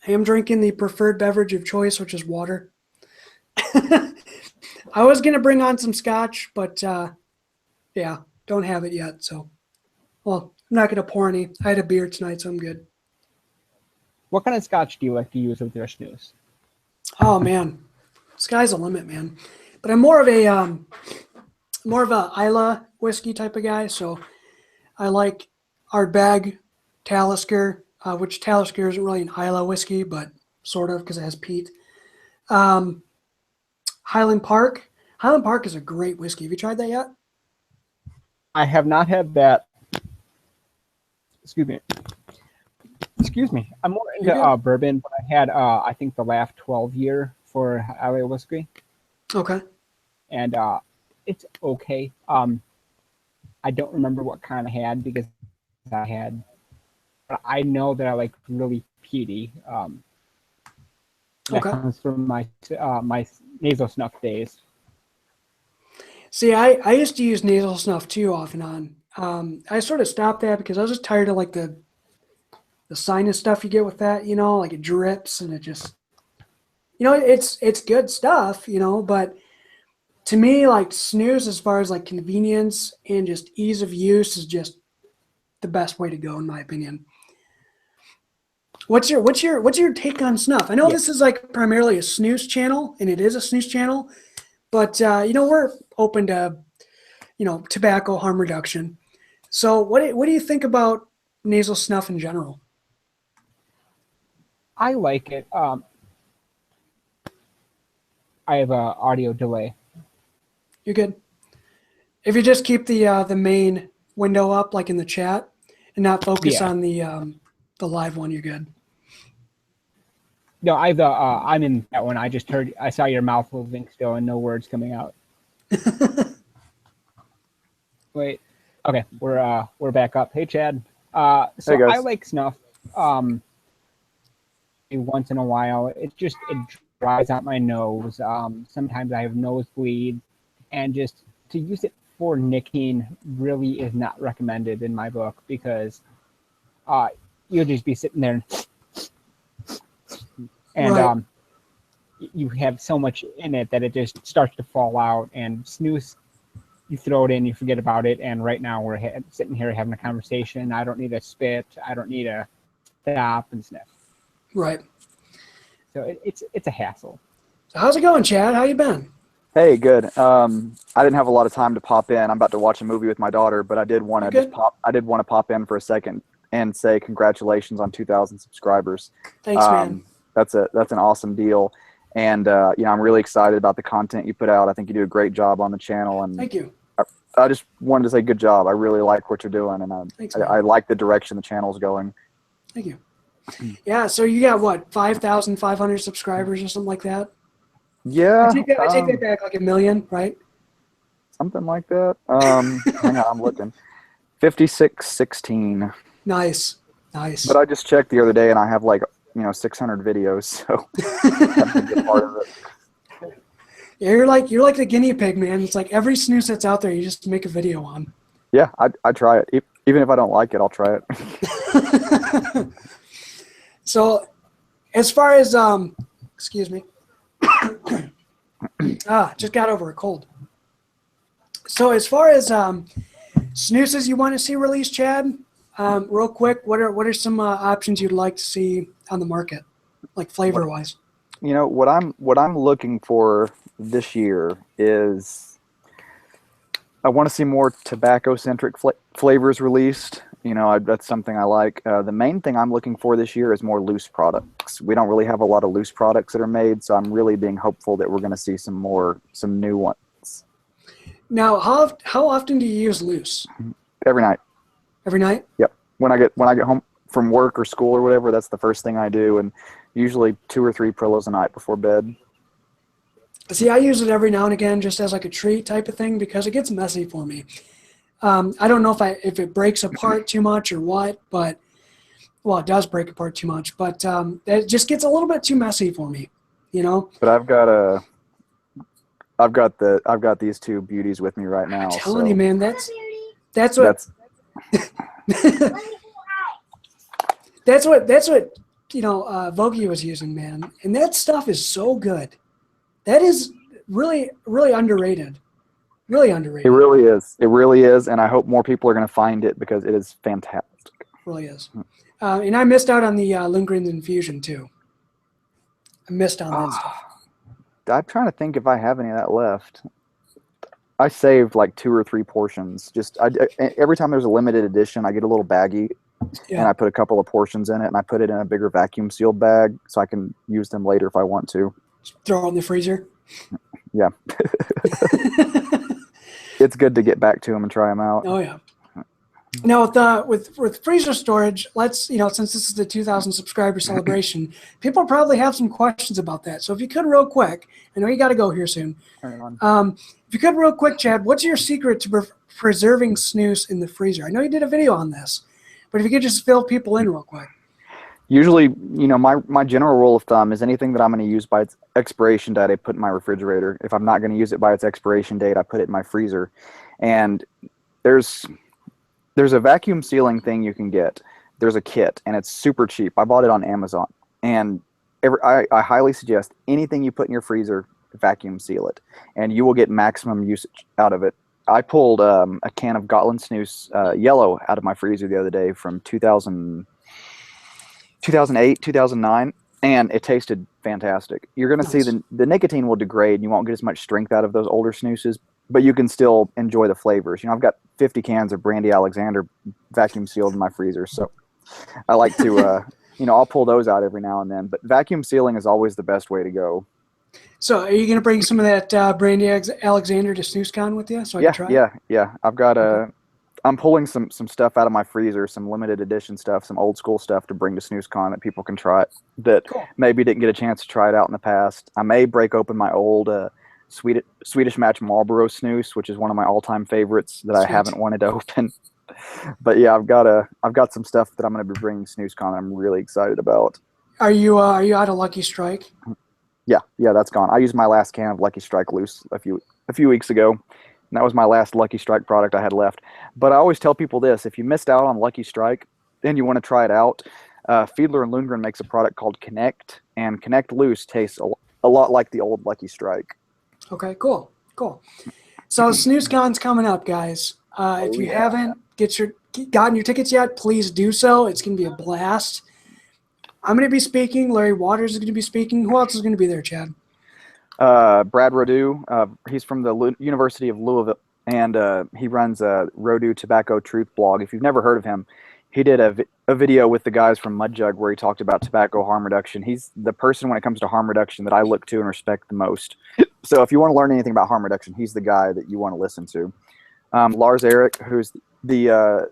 I am drinking the preferred beverage of choice, which is water. I was going to bring on some scotch, but yeah, don't have it yet. So, well, I'm not going to pour any. I had a beer tonight, so I'm good. What kind of scotch do you like to use with your snus? Oh man, sky's the limit, man. But I'm more of a Isla whiskey type of guy. So I like Ardbeg, Talisker, which Talisker isn't really an Isla whiskey, but sort of, because it has peat. Highland Park. Highland Park is a great whiskey. Have you tried that yet? I have not had that. Excuse me. I'm more into bourbon, but I had I think the last 12 year for Iowa whiskey, Okay. and it's okay. I don't remember what kind I had because I had, but I know that I like really peaty. That comes from my my nasal snuff days. See, I used to use nasal snuff too off and on. I sort of stopped that because I was just tired of like the sinus stuff you get with that, you know, like it drips and it just, you know, it's good stuff, you know, but to me, like snus, as far as like convenience and just ease of use, is just the best way to go, in my opinion. What's your take on snuff? I know this is like primarily a snus channel, and it is a snus channel, but you know, we're open to, you know, tobacco harm reduction. So what do you think about nasal snuff in general? I like it. I have a audio delay. You're good. If you just keep the main window up, like in the chat, and not focus on the live one, you're good. No, I'm in that one. I saw your mouth moving still and no words coming out. Wait. Okay, we're back up. Hey, Chad. So hey, guys. I like snuff. Once in a while, it dries out my nose. Sometimes I have nosebleed, and just to use it for nicking really is not recommended in my book because you'll just be sitting there and you have so much in it that it just starts to fall out. And snus, you throw it in, you forget about it. And right now we're sitting here having a conversation. I don't need to spit. I don't need to stop and sniff. Right. So it's a hassle. So how's it going, Chad? How you been? Hey, good. I didn't have a lot of time to pop in. I'm about to watch a movie with my daughter, but I did want to pop in for a second and say congratulations on 2,000 subscribers. Thanks, man. That's an awesome deal. And you know, I'm really excited about the content you put out. I think you do a great job on the channel. And thank you. I just wanted to say good job. I really like what you're doing, and I like the direction the channel's going. Thank you. Yeah, so you got what, 5,500 subscribers or something like that? Yeah. I take that back, like 1 million, right? Something like that. Hang on, I'm looking. 5616. Nice. But I just checked the other day, and I have like 600 videos, so that's a good part of it. Yeah, you're like the guinea pig, man. It's like every snooze that's out there, you just make a video on. Yeah, I try it. Even if I don't like it, I'll try it. So, as far as excuse me, just got over a cold. So, as far as snoozes you want to see released, Chad, real quick, what are some options you'd like to see on the market, like flavor wise? You know what I'm looking for this year is I want to see more tobacco-centric flavors released. You know, that's something I like. The main thing I'm looking for this year is more loose products. We don't really have a lot of loose products that are made, so I'm really being hopeful that we're going to see some new ones. Now, how often do you use loose? Every night. Every night? Yep. When I get home from work or school or whatever, that's the first thing I do, and usually 2 or 3 Prillos a night before bed. See, I use it every now and again just as like a treat type of thing because it gets messy for me. I don't know if it breaks apart too much or what, but well, it does break apart too much, but it just gets a little bit too messy for me, you know. But I've got these two beauties with me right now. I'm telling you, man, that's what that's what Vogie was using, man, and that stuff is so good. That is really underrated. Really underrated. It really is. It really is, and I hope more people are going to find it because it is fantastic. It really is. And I missed out on the Lundgren's infusion too. I missed on that stuff. I'm trying to think if I have any of that left. I saved like 2 or 3 portions. Just every time there's a limited edition, I get a little baggie and I put a couple of portions in it, and I put it in a bigger vacuum sealed bag so I can use them later if I want to. Throw it in the freezer. Yeah. It's good to get back to them and try them out. Oh yeah. Now with freezer storage, let's since this is the 2,000 subscriber celebration, people probably have some questions about that. So if you could real quick, I know you got to go here soon. Turn it on. If you could real quick, Chad, what's your secret to preserving snus in the freezer? I know you did a video on this, but if you could just fill people in real quick. Usually, my general rule of thumb is anything that I'm going to use by its expiration date, I put in my refrigerator. If I'm not going to use it by its expiration date, I put it in my freezer. And there's a vacuum sealing thing you can get. There's a kit, and it's super cheap. I bought it on Amazon. And I highly suggest anything you put in your freezer, vacuum seal it, and you will get maximum usage out of it. I pulled a can of Gotland Snus yellow out of my freezer the other day from 2008, 2009, and it tasted fantastic. You're going to see the nicotine will degrade, and you won't get as much strength out of those older snoozes, but you can still enjoy the flavors. I've got 50 cans of Brandy Alexander vacuum sealed in my freezer, so I like to, I'll pull those out every now and then. But vacuum sealing is always the best way to go. So are you going to bring some of that Brandy Alexander to SnusCON with you so I can try it? Yeah. I've got I'm pulling some stuff out of my freezer, some limited edition stuff, some old school stuff to bring to SnusCON that people can try it that maybe didn't get a chance to try it out in the past. I may break open my old Swedish Match Marlboro snus, which is one of my all-time favorites that I haven't wanted to open. But yeah, I've got some stuff that I'm going to be bringing to SnusCON that I'm really excited about. Are you out of Lucky Strike? Yeah, that's gone. I used my last can of Lucky Strike loose a few weeks ago, and that was my last Lucky Strike product I had left. But I always tell people this: if you missed out on Lucky Strike, then you want to try it out. Fiedler and Lundgren makes a product called Connect, and Connect Loose tastes a lot like the old Lucky Strike. Okay, cool. So SnusCon's coming up, guys. If you haven't gotten your tickets yet, please do so. It's going to be a blast. I'm going to be speaking. Larry Waters is going to be speaking. Who else is going to be there, Chad? Brad Rodew. He's from the University of Louisville, and he runs a Rodew Tobacco Truth blog. If you've never heard of him, he did a video with the guys from Mud Jug where he talked about tobacco harm reduction. He's the person when it comes to harm reduction that I look to and respect the most. So if you want to learn anything about harm reduction, he's the guy that you want to listen to. Lars Erik, who's I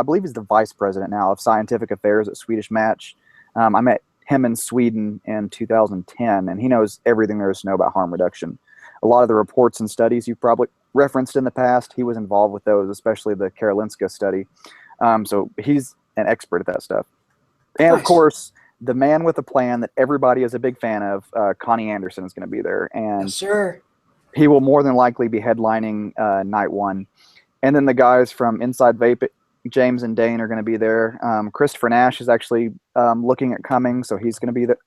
believe he's the vice president now of scientific affairs at Swedish Match. I met him in Sweden in 2010, and he knows everything there is to know about harm reduction. A lot of the reports and studies you've probably referenced in the past, he was involved with those, especially the Karolinska study. So he's an expert at that stuff. And of course, the man with a plan that everybody is a big fan of, Connie Anderson, is going to be there. And yes, sir. He will more than likely be headlining night one. And then the guys from Inside Vape, James and Dane, are going to be there. Christopher Nash is actually looking at coming, so he's going to be there.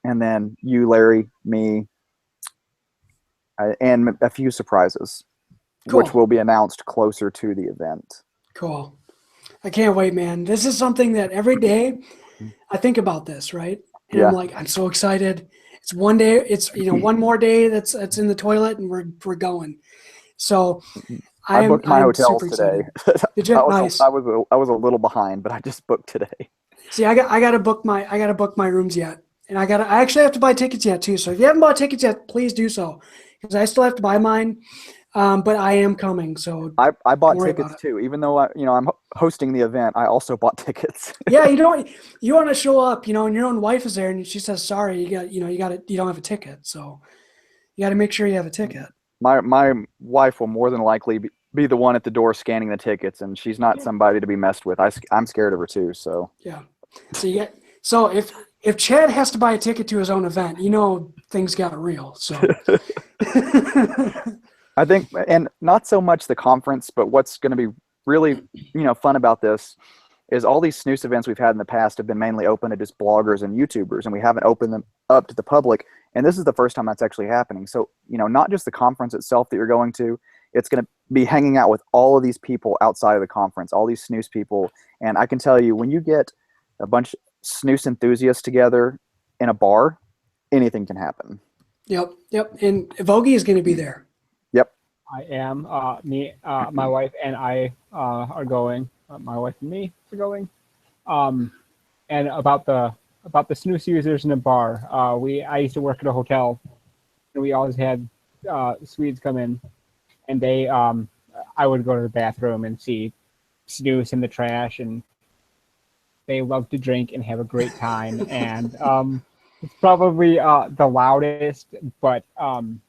And then you, Larry, me, and a few surprises, which will be announced closer to the event. Cool. I can't wait, man. This is something that every day I think about this, right? And I'm like, I'm so excited. It's one day. It's one more day that's in the toilet, and we're going. So I booked my hotels today. Did you? Nice. I was a little behind, but I just booked today. See, I got to book my rooms yet, and I actually have to buy tickets yet too. So if you haven't bought tickets yet, please do so, because I still have to buy mine. But I am coming, so I bought tickets too. Even though I'm hosting the event, I also bought tickets. Yeah, you want to show up, and your own wife is there, and she says, "Sorry, you don't have a ticket." So you got to make sure you have a ticket. My wife will more than likely be the one at the door scanning the tickets, and she's not somebody to be messed with. I'm scared of her too. So yeah. So if Chad has to buy a ticket to his own event, things got real. So. I think, and not so much the conference, but what's going to be really, fun about this is all these snus events we've had in the past have been mainly open to just bloggers and YouTubers, and we haven't opened them up to the public. And this is the first time that's actually happening. So, not just the conference itself that you're going to, it's going to be hanging out with all of these people outside of the conference, all these snus people. And I can tell you, when you get a bunch of snus enthusiasts together in a bar, anything can happen. Yep. And Vogie is going to be there. Yep. I am. My wife and I are going. my wife and me are going. And about the snus users in the bar. I used to work at a hotel, and we always had Swedes come in, and they I would go to the bathroom and see snus in the trash, and they love to drink and have a great time. And it's probably the loudest, but the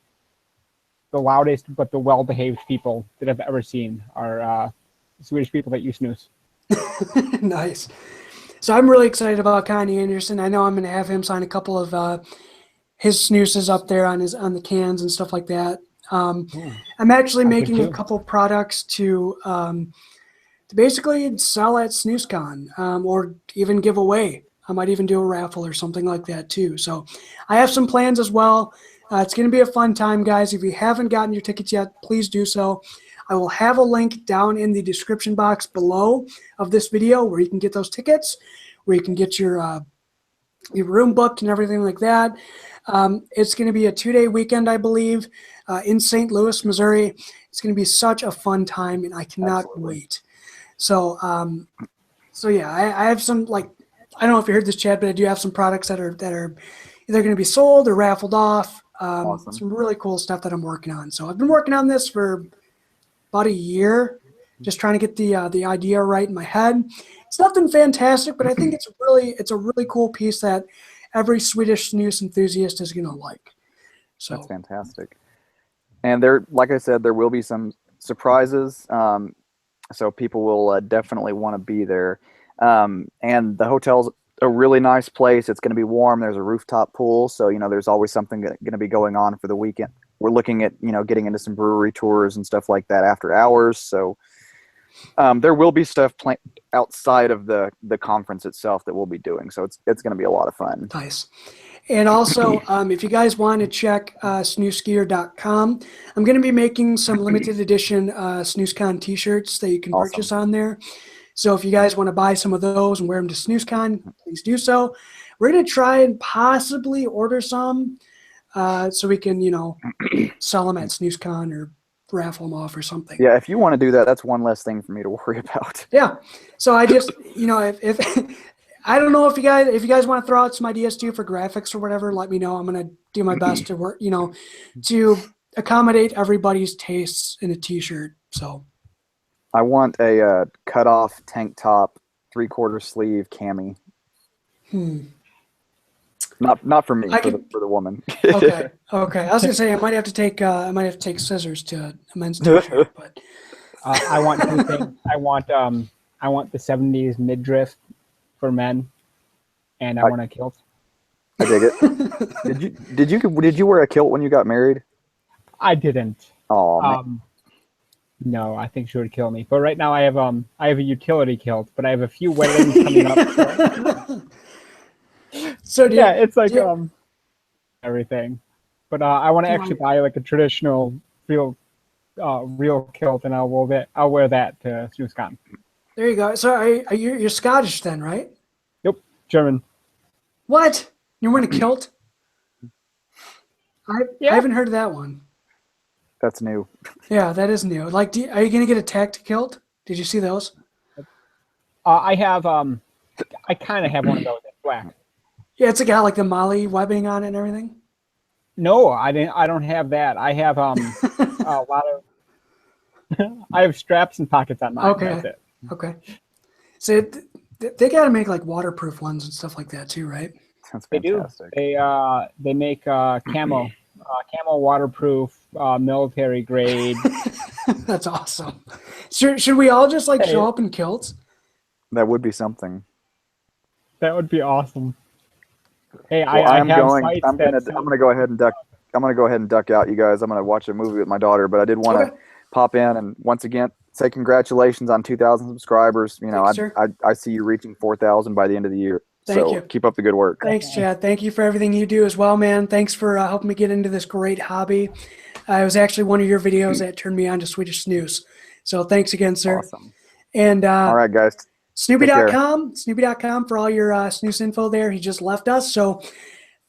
well-behaved people that I've ever seen are Swedish people that use snus. Nice. So I'm really excited about Connie Anderson. I know I'm going to have him sign a couple of his snoozes up there on the cans and stuff like that. I'm actually making a couple products to basically sell at SnusCON or even give away. I might even do a raffle or something like that too. So I have some plans as well. It's going to be a fun time, guys. If you haven't gotten your tickets yet, please do so. I will have a link down in the description box below of this video where you can get those tickets, where you can get your room booked and everything like that. It's going to be a 2-day weekend, I believe, in St. Louis, Missouri. It's going to be such a fun time, and I cannot wait. So, yeah, I have some, like, I don't know if you heard this, Chad, but I do have some products that are either going to be sold or raffled off. Some really cool stuff that I'm working on. So I've been working on this for about a year, just trying to get the idea right in my head. It's nothing fantastic, but I think it's a really cool piece that every Swedish snus enthusiast is going to like. So that's fantastic. And there, like I said, there will be some surprises. So people will definitely want to be there. And the hotel's a really nice place. It's going to be warm. There's a rooftop pool. So, there's always something going to be going on for the weekend. We're looking at, getting into some brewery tours and stuff like that after hours. So there will be stuff outside of the conference itself that we'll be doing. So it's going to be a lot of fun. Nice. And also, if you guys want to check snusgear.com, I'm going to be making some limited edition SnusCon t-shirts that you can purchase on there. So if you guys want to buy some of those and wear them to SnusCon, please do so. We're going to try and possibly order some so we can, sell them at SnusCon or raffle them off or something. Yeah, if you want to do that, that's one less thing for me to worry about. Yeah. So I just, if I don't know if you guys want to throw out some ideas too for graphics or whatever, let me know. I'm going to do my best to work, to accommodate everybody's tastes in a t-shirt. So I want a cut-off tank top, 3/4 sleeve cami. Not for me, for the woman. Okay. I was gonna say I might have to take scissors to a men's t-shirt, but I want two things. I want the 70s midriff for men, and I want a kilt. I dig it. Did you wear a kilt when you got married? I didn't. Oh. No, I think she would kill me. But right now I have a utility kilt, but I have a few weddings coming up. So it's like everything. But I want to actually buy like a traditional real kilt, and I'll wear that to SnusCon. There you go. So you're Scottish then, right? Nope, German. What? You're wearing a kilt? I haven't heard of that one. That's new. Yeah, that is new. Like, are you gonna get a tacked kilt? Did you see those? I have. I kind of have one of those in black. Yeah, it's got like the Molly webbing on it and everything. No, I don't have that. I have a lot of. I have straps and pockets on mine. Okay. That's it. Okay. So they got to make like waterproof ones and stuff like that too, right? That's fantastic. They do. They make camo waterproof, military grade. That's awesome. Should we all just like show up in kilts? That would be something. That would be awesome. Hey, well, I'm gonna go ahead and duck. I'm gonna go ahead and duck out, you guys. I'm gonna watch a movie with my daughter, but I did want to pop in and once again say congratulations on 2,000 subscribers. I see you reaching 4,000 by the end of the year. Thank you. Keep up the good work. Thanks, Chad. Thank you for everything you do as well, man. Thanks for helping me get into this great hobby. It was actually one of your videos that turned me on to Swedish snus. So thanks again, sir. Awesome. And all right, guys. Snoopy.com for all your snus info there. He just left us. So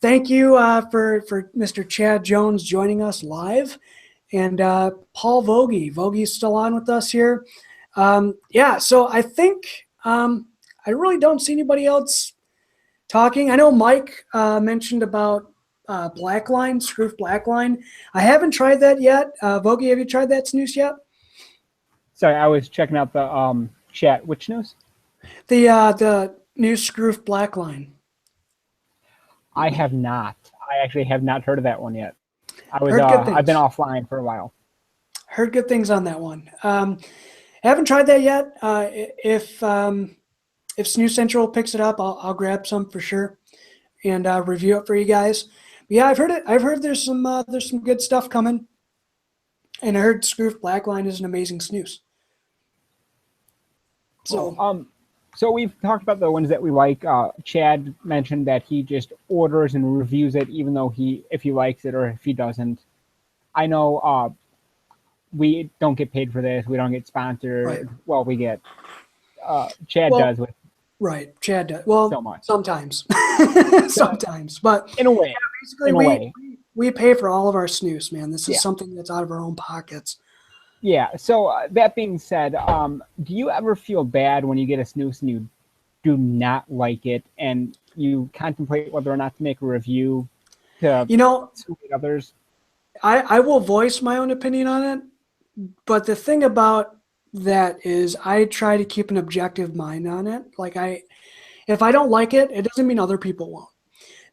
thank you for Mr. Chad Jones joining us live. And Paul Vogie. Vogie's still on with us here. Yeah, so I think I really don't see anybody else talking. I know Mike mentioned about Blackline, Scroof Blackline. I haven't tried that yet. Vogie, have you tried that snus yet? Sorry, I was checking out the chat. Which news? The new Scroof Blackline. I have not. I actually have not heard of that one yet. Heard good I've been things. offline for a while. Heard good things on that one. Haven't tried that yet. If Snooze Central picks it up, I'll grab some for sure and review it for you guys. But yeah, I've heard it. I've heard there's some good stuff coming, and I heard Scroof Blackline is an amazing snooze. So So we've talked about the ones that we like. Chad mentioned that he just orders and reviews it, even though if he likes it or if he doesn't. I know we don't get paid for this. We don't get sponsored. Right. Well, we get Chad does with right. Chad does. Well, so much. sometimes, sometimes, but in a way, yeah, basically we pay for all of our snooze, man. This is Yeah. something that's out of our own pockets. Yeah. So that being said, do you ever feel bad when you get a snooze and you do not like it, and you contemplate whether or not to make a review to persuade others? I will voice my own opinion on it, but the thing about that is I try to keep an objective mind on it. Like if I don't like it, it doesn't mean other people won't,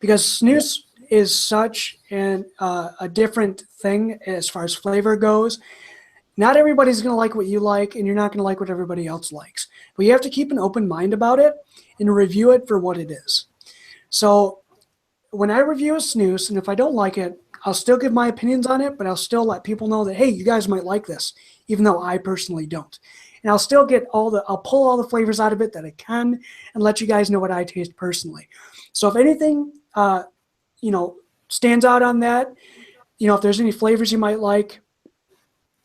because snus is such a different thing as far as flavor goes. Not everybody's going to like what you like, and you're not going to like what everybody else likes. But you have to keep an open mind about it and review it for what it is. So when I review a snooze, and if I don't like it, I'll still give my opinions on it, but I'll still let people know that, hey, you guys might like this, even though I personally don't. And I'll still I'll pull all the flavors out of it that I can and let you guys know what I taste personally. So if anything, stands out on that, if there's any flavors you might like,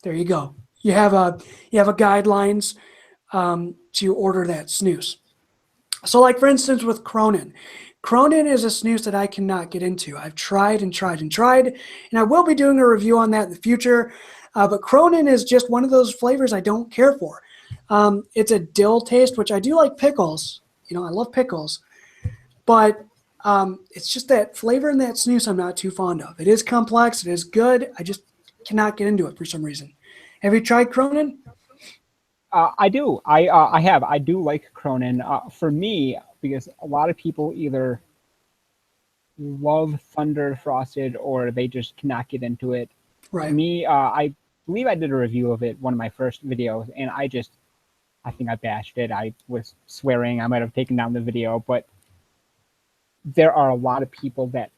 there you go. You have a guidelines to order that snooze. So like, for instance, with Cronin. Cronin is a snooze that I cannot get into. I've tried and tried and tried, and I will be doing a review on that in the future. But Cronin is just one of those flavors I don't care for. It's a dill taste, which I do like pickles. I love pickles. But it's just that flavor in that snooze I'm not too fond of. It is complex. It is good. I just cannot get into it for some reason. Have you tried Cronin? I do. I have. I do like Cronin. For me, because a lot of people either love Thunder Frosted or they just cannot get into it. Right. For me, I believe I did a review of it, one of my first videos, and I think I bashed it. I was swearing. I might have taken down the video, but there are a lot of people that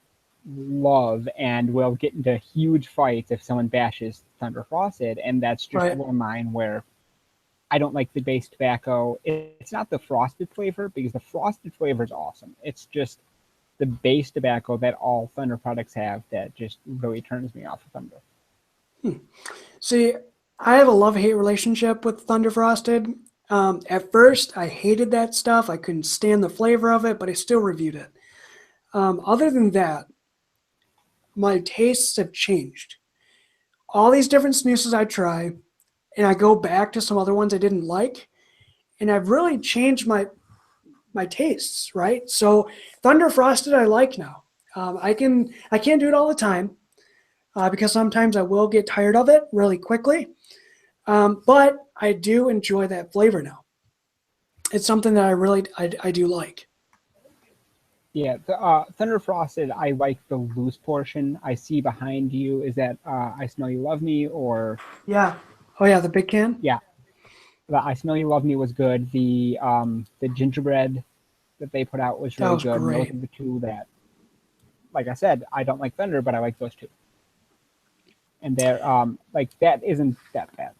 love and will get into huge fights if someone bashes Thunder Frosted, and that's just Right. a little mine where I don't like the base tobacco. It's not the frosted flavor, because the frosted flavor is awesome. It's just the base tobacco that all Thunder products have that just really turns me off of Thunder. See, I have a love-hate relationship with Thunder Frosted. At first, I hated that stuff. I couldn't stand the flavor of it, but I still reviewed it. Other than that, my tastes have changed. All these different snoozes I try, and I go back to some other ones I didn't like, and I've really changed my tastes, right? So Thunder Frosted I like now. I can't do it all the time because sometimes I will get tired of it really quickly, but I do enjoy that flavor now. It's something that I do like. Yeah, Thunder Frosted, I like the loose portion. I see behind you. Is that I Smell You Love Me, or Yeah. Oh yeah, the big can. yeah, the I Smell You Love Me was good. The gingerbread that they put out was really was good. And great. those are the two that, like I said, I don't like Thunder, but I like those two. And they're like, that isn't that bad.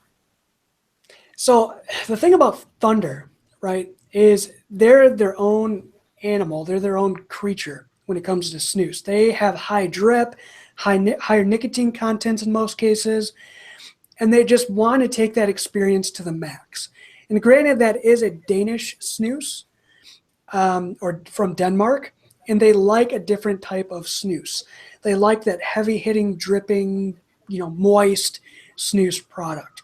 So the thing about Thunder, right, is they're their own animal. They're their own creature when it comes to snus. They have high drip, higher nicotine content in most cases, and they just want to take that experience to the max. And granted, that is a Danish snus, or from Denmark, and they like a different type of snus. They like that heavy-hitting, dripping, moist snus product.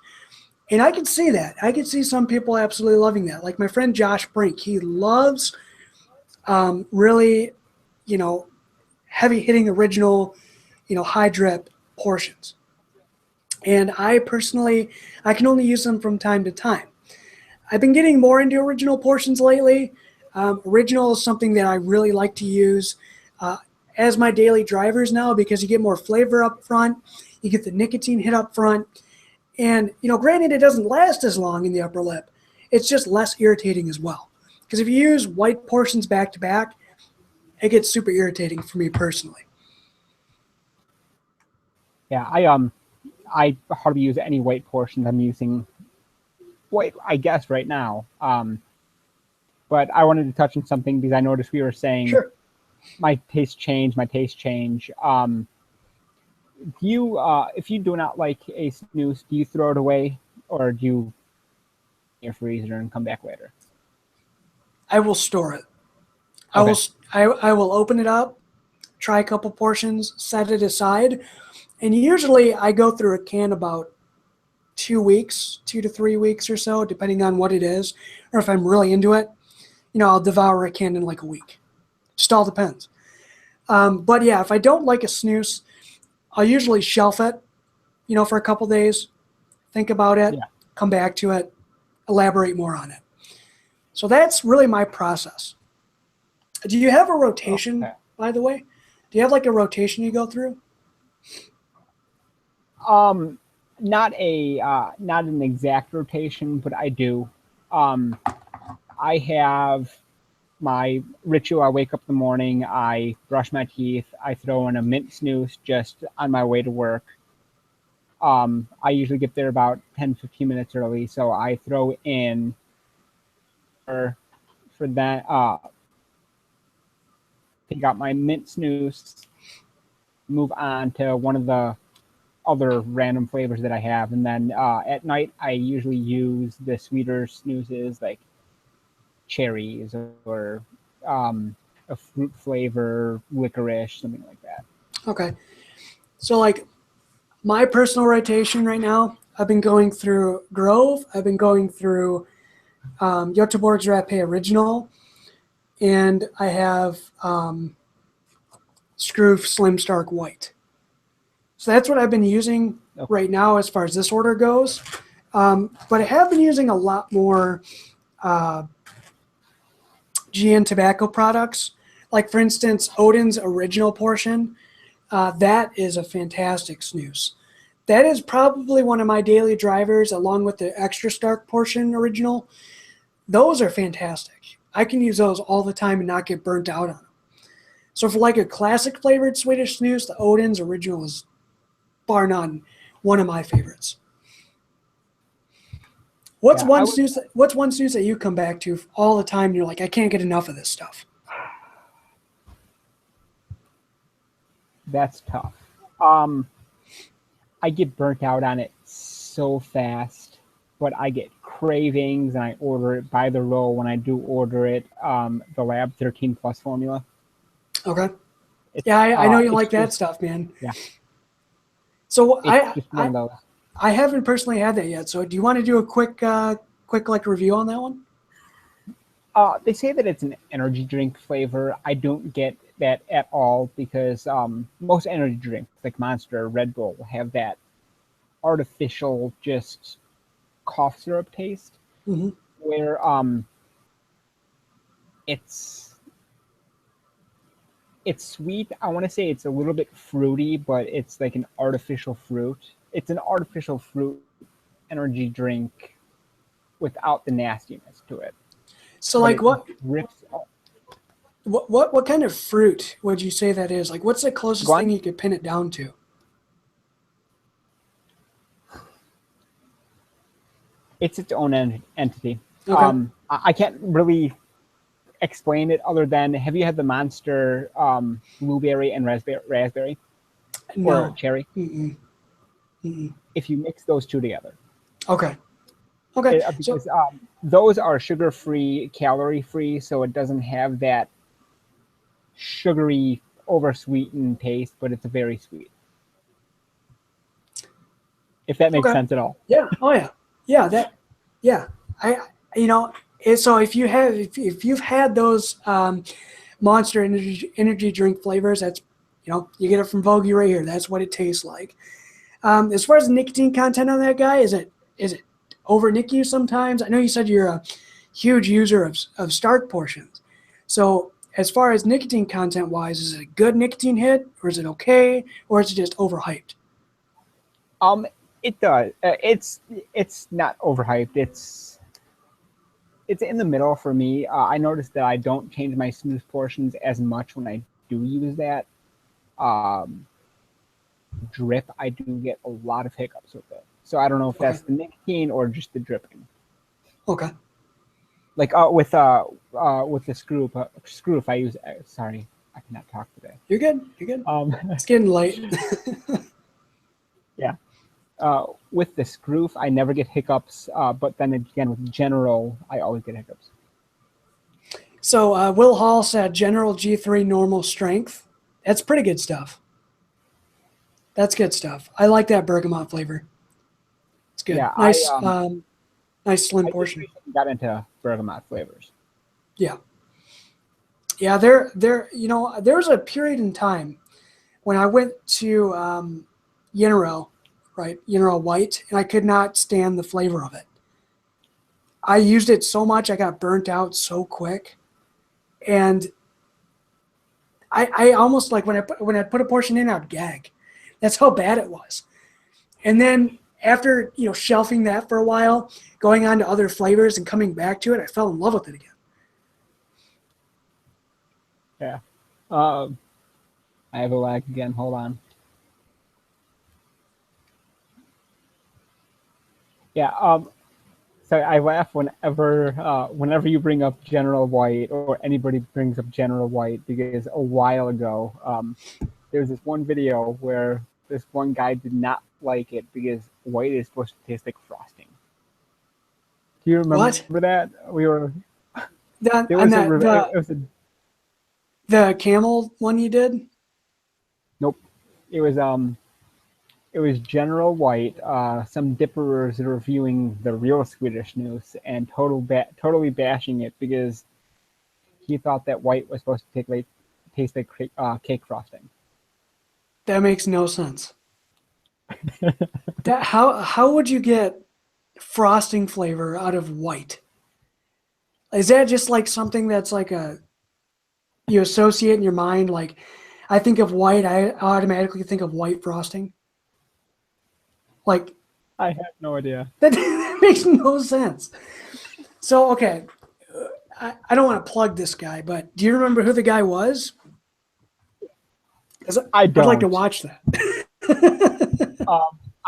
And I can see that. I can see some people absolutely loving that. Like my friend Josh Brink, he loves really, you know, heavy hitting original, you know, high drip portions. And I personally, I can only use them from time to time. I've been getting more into original portions lately. Original is something that I really like to use uh, as my daily drivers now because you get more flavor up front, you get the nicotine hit up front, and you know, granted, it doesn't last as long in the upper lip. It's just less irritating as well. Because if you use white portions back to back, it gets super irritating for me personally. Yeah, I hardly use any white portions. I'm using white, I guess, right now. But I wanted to touch on something because I noticed we were saying Sure. my taste change. Do you, if you do not like a snooze, do you throw it away or do you in your freezer and come back later? I will store it. Okay. I will open it up, try a couple portions, set it aside, and usually I go through a can about 2 weeks, 2 to 3 weeks or so, depending on what it is, or if I'm really into it. You know, I'll devour a can in like a week. Just all depends. But yeah, if I don't like a snooze, I'll usually shelf it, you know, for a couple days, think about it, Yeah. come back to it, elaborate more on it. So that's really my process. Do you have a rotation, Okay. by the way? Do you have like a rotation you go through? Not an exact rotation, but I do. Um, I have my ritual. I wake up in the morning, I brush my teeth, I throw in a mint snooze just on my way to work. I usually get there about 10-15 minutes early, so I throw in for for that. Take out my mint snooze, move on to one of the other random flavors that I have, and then at night I usually use the sweeter snoozes like cherries or a fruit flavor, licorice, something like that. Okay. So like my personal rotation right now, I've been going through Grove, I've been going through Göteborg's Rapé Original, and I have Scroof Slim Stark White. So that's what I've been using Okay. right now as far as this order goes. But I have been using a lot more GN tobacco products. Like, for instance, Odin's original portion. That is a fantastic snooze. That is probably one of my daily drivers, along with the extra stark portion original. Those are fantastic. I can use those all the time and not get burnt out on them. So for like a classic flavored Swedish snooze, the Odin's original is bar none one of my favorites. What's Yeah, one snooze? What's one snooze that you come back to all the time? And you're like, I can't get enough of this stuff. that's tough. Um, I get burnt out on it so fast, but I get cravings and I order it by the roll when I do order it. The Lab 13 Plus formula. Okay. It's, Yeah, I know you it's like that just- stuff, man. Yeah. So It's just one of those. I haven't personally had that yet. So do you want to do a quick like review on that one? They say that it's an energy drink flavor. I don't get that at all because most energy drinks like Monster or Red Bull have that artificial just cough syrup taste Mm-hmm. where it's sweet. I want to say it's a little bit fruity, but it's like an artificial fruit. It's an artificial fruit energy drink without the nastiness to it. So But like it what rips what kind of fruit would you say that is? Like what's the closest Go on. thing you could pin it down to? It's its own entity. Okay. I can't really explain it other than have you had the Monster blueberry and raspberry or No. cherry? Mm-mm. Mm-mm. If you mix those two together, Okay. Okay. So because those are sugar-free, calorie-free, so it doesn't have that sugary, over-sweetened taste, but it's very sweet. If that makes Okay. sense at all. yeah. Oh yeah. Yeah, yeah. You know, so if you've had those Monster energy drink flavors, that's, you know, you get it from Vogie right here. That's what it tastes like. As far as the nicotine content on that guy, is it over nick you sometimes? I know you said you're a huge user of Stark portions. So as far as nicotine content wise, is it a good nicotine hit, or is it okay, or is it just overhyped? It does. It's not overhyped. It's in the middle for me. I noticed that I don't change my snooze portions as much when I do use that drip. I do get a lot of hiccups with it. So I don't know if that's the nicotine or just the dripping. Okay. Like with the screw. If I use, sorry, I cannot talk today. You're good. You're good. It's getting late. Yeah. With the screw, I never get hiccups. But then again, with General, I always get hiccups. So Will Hall said General G3 normal strength. That's pretty good stuff. That's good stuff. I like that bergamot flavor. It's good. Yeah, Nice, nice slim portion. I got into bergamot flavors. Yeah. Yeah, there. You know, there was a period in time when I went to Yenero, right? Yenero White, and I could not stand the flavor of it. I used it so much, I got burnt out so quick, and I almost, like, when I put a portion in, I'd gag. That's how bad it was. And then after, you know, shelving that for a while, going on to other flavors and coming back to it, I fell in love with it again. Yeah. I have a lag again. Hold on. Yeah. So I laugh whenever you bring up General White, or anybody brings up General White, because a while ago, there's this one video where this one guy did not like it because white is supposed to taste like frosting. Do you remember that? We were. The camel one you did? Nope. It was General White. Some dipperers reviewing the real Swedish Snus and totally bashing it because he thought that white was supposed to taste like cake frosting. That makes no sense. How would you get frosting flavor out of white? Is that just like something that's like you associate in your mind? Like, I think of white, I automatically think of white frosting. Like, I have no idea. That makes no sense. So, okay, I don't want to plug this guy, but do you remember who the guy was? I'd like to watch that.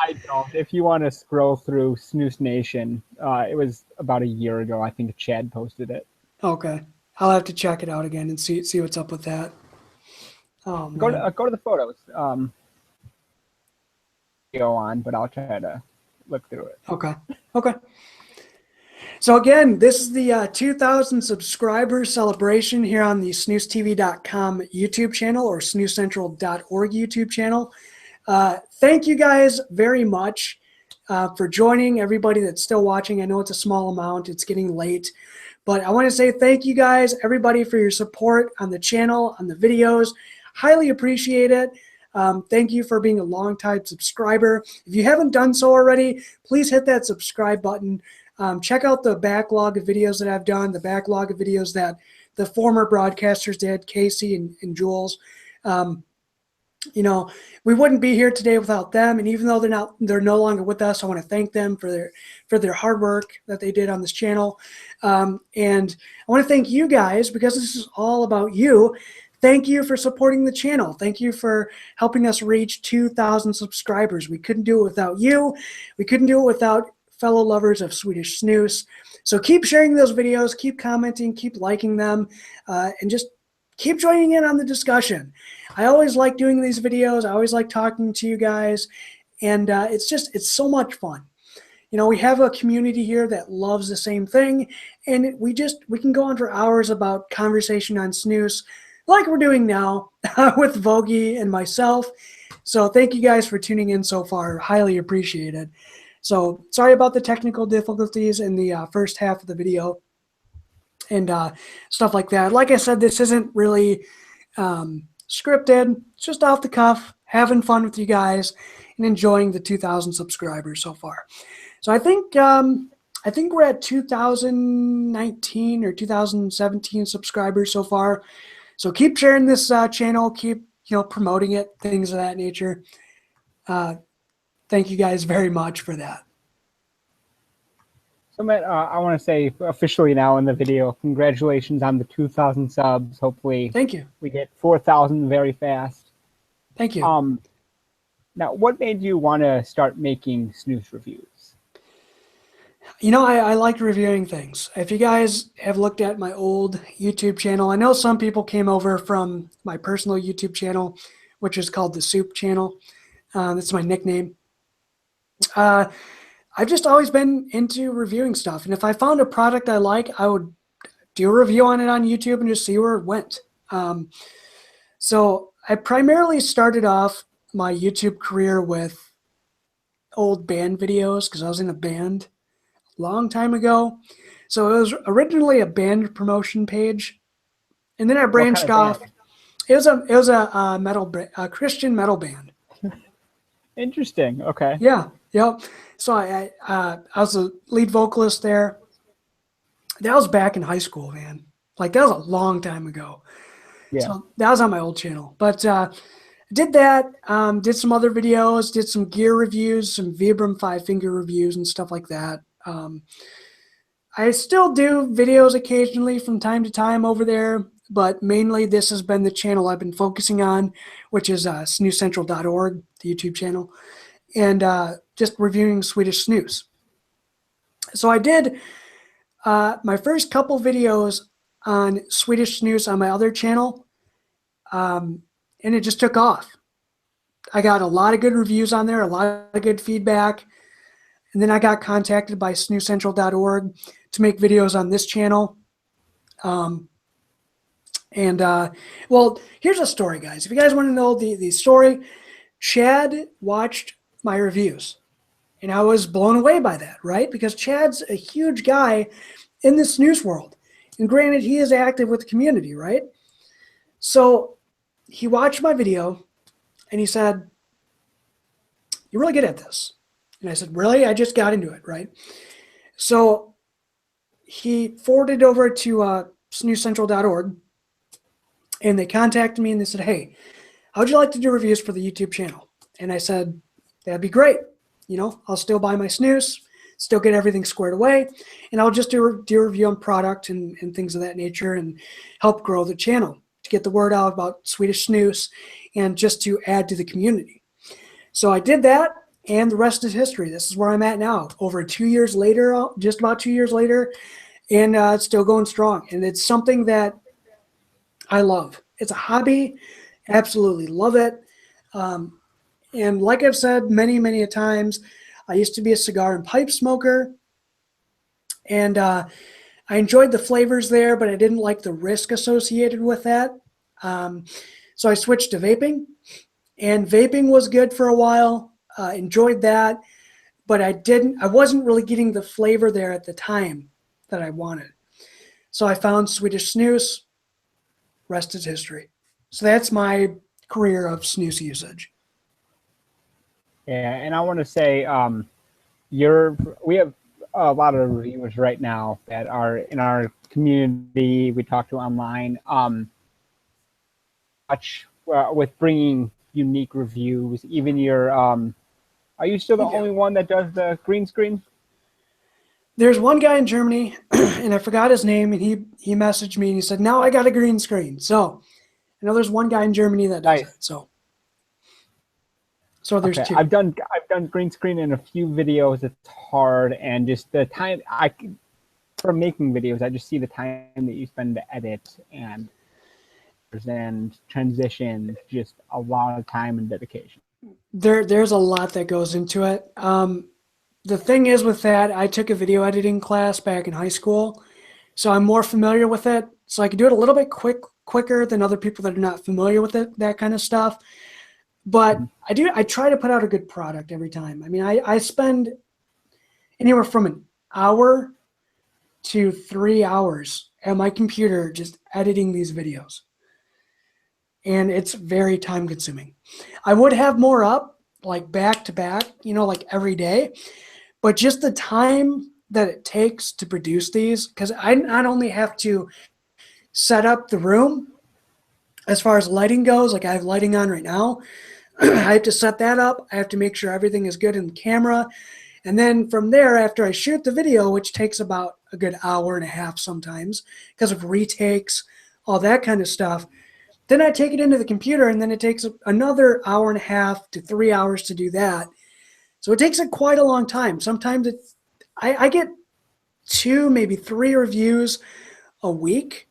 I don't. If you want to scroll through Snus Nation, it was about a year ago. I think Chad posted it. Okay, I'll have to check it out again and see what's up with that. Go to the photos. Go on, but I'll try to look through it. Okay. So again, this is the 2,000 subscribers celebration here on the SnusTV.com YouTube channel, or SnusCENTRAL.org YouTube channel. Thank you guys very much for joining, everybody that's still watching. I know it's a small amount. It's getting late. But I want to say thank you guys, everybody, for your support on the channel, on the videos. Highly appreciate it. Thank you for being a long-time subscriber. If you haven't done so already, please hit that subscribe button. Check out the backlog of videos that I've done, the backlog of videos that the former broadcasters did, Casey and Jules. You know, we wouldn't be here today without them. And even though they're no longer with us, I want to thank them for their hard work that they did on this channel. And I want to thank you guys, because this is all about you. Thank you for supporting the channel. Thank you for helping us reach 2,000 subscribers. We couldn't do it without you. We couldn't do it without fellow lovers of Swedish Snus. So keep sharing those videos, keep commenting, keep liking them, and just keep joining in on the discussion. I always like doing these videos. I always like talking to you guys, and it's so much fun. You know, we have a community here that loves the same thing, and we can go on for hours about conversation on snus, like we're doing now with Vogie and myself. So thank you guys for tuning in so far. Highly appreciate it. So sorry about the technical difficulties in the first half of the video and stuff like that. Like I said, this isn't really scripted. It's just off the cuff, having fun with you guys and enjoying the 2,000 subscribers so far. So I think we're at 2019 or 2017 subscribers so far. So keep sharing this channel, keep promoting it, things of that nature. Thank you guys very much for that. So Matt, I want to say officially now in the video, congratulations on the 2,000 subs. Hopefully, thank you. We get 4,000 very fast. Thank you. Now, what made you want to start making snus reviews? I like reviewing things. If you guys have looked at my old YouTube channel, I know some people came over from my personal YouTube channel, which is called the Soup channel. That's my nickname. I've just always been into reviewing stuff. And if I found a product I like, I would do a review on it on YouTube and just see where it went. So I primarily started off my YouTube career with old band videos because I was in a band a long time ago. So it was originally a band promotion page. And then I branched off. Band? It was a Christian metal band. Interesting. Okay. Yeah. Yep. So I was the lead vocalist there. That was back in high school, man. Like that was a long time ago. Yeah. So that was on my old channel. But did that, did some other videos, did some gear reviews, some Vibram 5-finger reviews and stuff like that. I still do videos occasionally from time to time over there, but mainly this has been the channel I've been focusing on, which is SnusCENTRAL.org, the YouTube channel, and just reviewing Swedish snus. So I did my first couple videos on Swedish snus on my other channel, and it just took off. I got a lot of good reviews on there, a lot of good feedback, and then I got contacted by SnusCENTRAL.org to make videos on this channel. Well, here's a story, guys. If you guys want to know the story, Chad watched my reviews, and I was blown away by that, right? Because Chad's a huge guy in the snus world. And granted, he is active with the community, right? So he watched my video, and he said, "You're really good at this." And I said, "Really? I just got into it," right? So he forwarded over to SnusCENTRAL.org, and they contacted me, and they said, "Hey, how would you like to do reviews for the YouTube channel?" And I said, "That'd be great. I'll still buy my snus, still get everything squared away, and I'll just do a review on product and things of that nature and help grow the channel to get the word out about Swedish snus and just to add to the community." So I did that, and the rest is history. This is where I'm at now, over 2 years later, just about 2 years later, and it's still going strong. And it's something that I love. It's a hobby. Absolutely love it. And like I've said many, many a times, I used to be a cigar and pipe smoker, and I enjoyed the flavors there, but I didn't like the risk associated with that. So I switched to vaping, and vaping was good for a while. Enjoyed that, but I wasn't really getting the flavor there at the time that I wanted. So I found Swedish snus. Rest is history. So that's my career of snus usage. Yeah, and I want to say, we have a lot of reviewers right now that are in our community. We talk to online, with bringing unique reviews. Even your, are you still the only one that does the green screen? There's one guy in Germany, and I forgot his name, and he messaged me and he said, "Now I got a green screen." So I know there's one guy in Germany that does it. So there's two. I've done green screen in a few videos. It's hard, and just the time for making videos, I just see the time that you spend to edit and transition, just a lot of time and dedication. There's a lot that goes into it. The thing is with that, I took a video editing class back in high school, so I'm more familiar with it. So I can do it a little bit quicker than other people that are not familiar with it, that kind of stuff. But I try to put out a good product every time. I mean, I spend anywhere from an hour to 3 hours at my computer just editing these videos. And it's very time consuming. I would have more up, like back to back, like every day, but just the time that it takes to produce these, because I not only have to set up the room as far as lighting goes, like I have lighting on right now, I have to set that up. I have to make sure everything is good in the camera. And then from there, after I shoot the video, which takes about a good hour and a half sometimes because of retakes, all that kind of stuff, then I take it into the computer, and then it takes another hour and a half to 3 hours to do that. So it takes quite a long time. Sometimes I get 2, maybe 3 reviews a week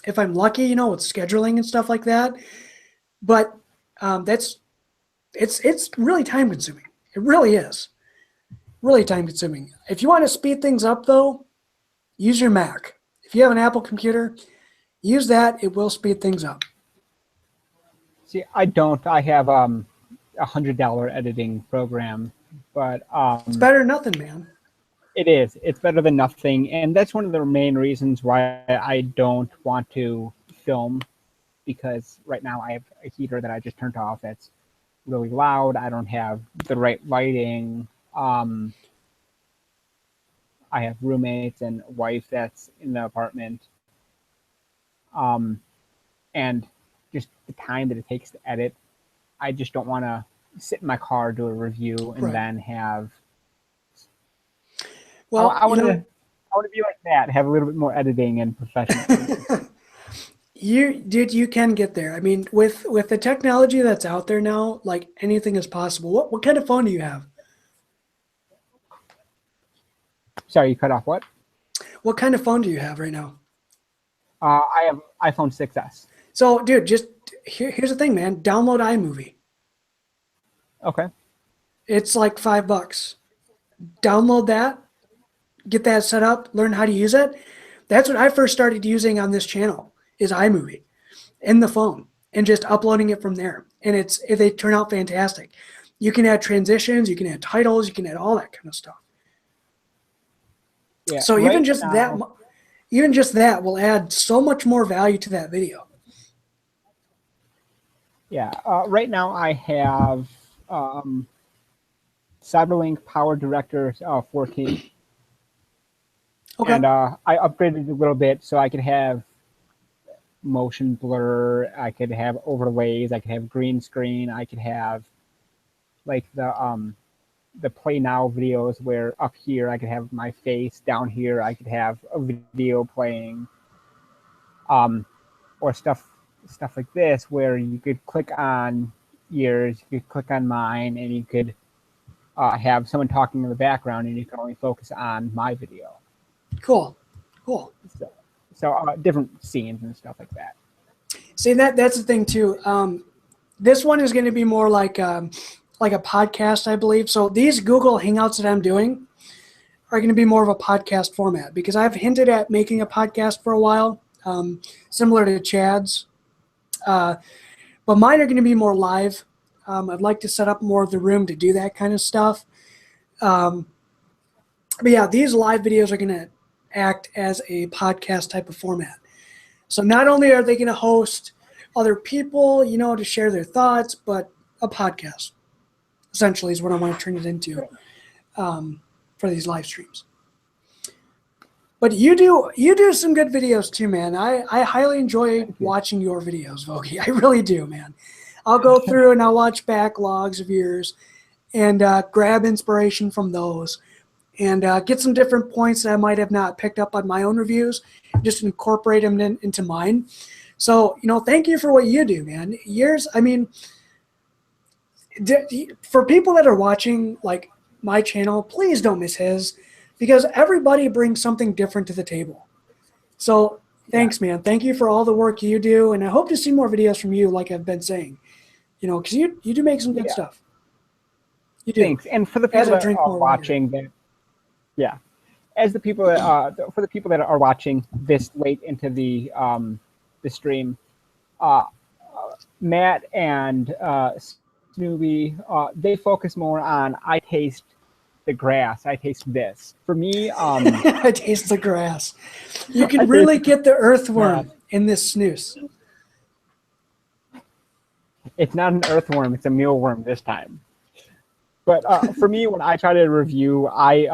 if I'm lucky, with scheduling and stuff like that. But it's really time consuming. It really is. Really time consuming. If you want to speed things up though, use your Mac. If you have an Apple computer, use that. It will speed things up. See, I don't. I have $100 editing program, but It's better than nothing, man. it is. It's better than nothing, and that's one of the main reasons why I don't want to film, because right now I have a heater that I just turned off that's really loud. I don't have the right lighting. I have roommates and a wife that's in the apartment. And just the time that it takes to edit, I just don't want to sit in my car, do a review, and Right. then have. Well, I want to be like that, have a little bit more editing and professional. you can get there. I mean, with the technology that's out there now, like anything is possible. What kind of phone do you have? Sorry, you cut off what? What kind of phone do you have right now? I have iPhone 6s. So, dude, just here's the thing, man. Download iMovie. Okay. It's like $5. Download that, get that set up, learn how to use it. That's what I first started using on this channel is iMovie in the phone and just uploading it from there. And they turn out fantastic. You can add transitions, you can add titles, you can add all that kind of stuff. Yeah. So right even just now, that will add so much more value to that video. Yeah. Right now I have Cyberlink Power Director 14. Okay. And I upgraded it a little bit so I could have motion blur, I could have overlays, I could have green screen, I could have like the play now videos where up here I could have my face, down here I could have a video playing, or stuff like this where you could click on yours, you could click on mine, and you could have someone talking in the background, and you can only focus on my video. Cool. So different scenes and stuff like that. See, that's the thing too. This one is going to be more like a podcast, I believe. So these Google Hangouts that I'm doing are going to be more of a podcast format because I've hinted at making a podcast for a while, similar to Chad's. But mine are going to be more live. I'd like to set up more of the room to do that kind of stuff. But yeah, these live videos are going to act as a podcast type of format. So not only are they going to host other people, to share their thoughts, but a podcast essentially is what I want to turn it into for these live streams. But you do some good videos too, man. I highly enjoy watching your videos, Vogie. I really do, man. I'll go through and I'll watch backlogs of yours and grab inspiration from those and get some different points that I might have not picked up on my own reviews, just incorporate them into mine. So, thank you for what you do, man. For people that are watching like my channel, please don't miss his because everybody brings something different to the table. So thanks, man. Thank you for all the work you do. And I hope to see more videos from you, like I've been saying, because you do make some good stuff. You do. Thanks. And for the people that are watching, for the people that are watching this late into the stream, Matt and Snoopy, they focus more on eye taste the grass. I taste this. For me, I taste the grass. You I can really taste get the earthworm grass. in this snus. It's not an earthworm; it's a mealworm this time. But for me, when I try to review, I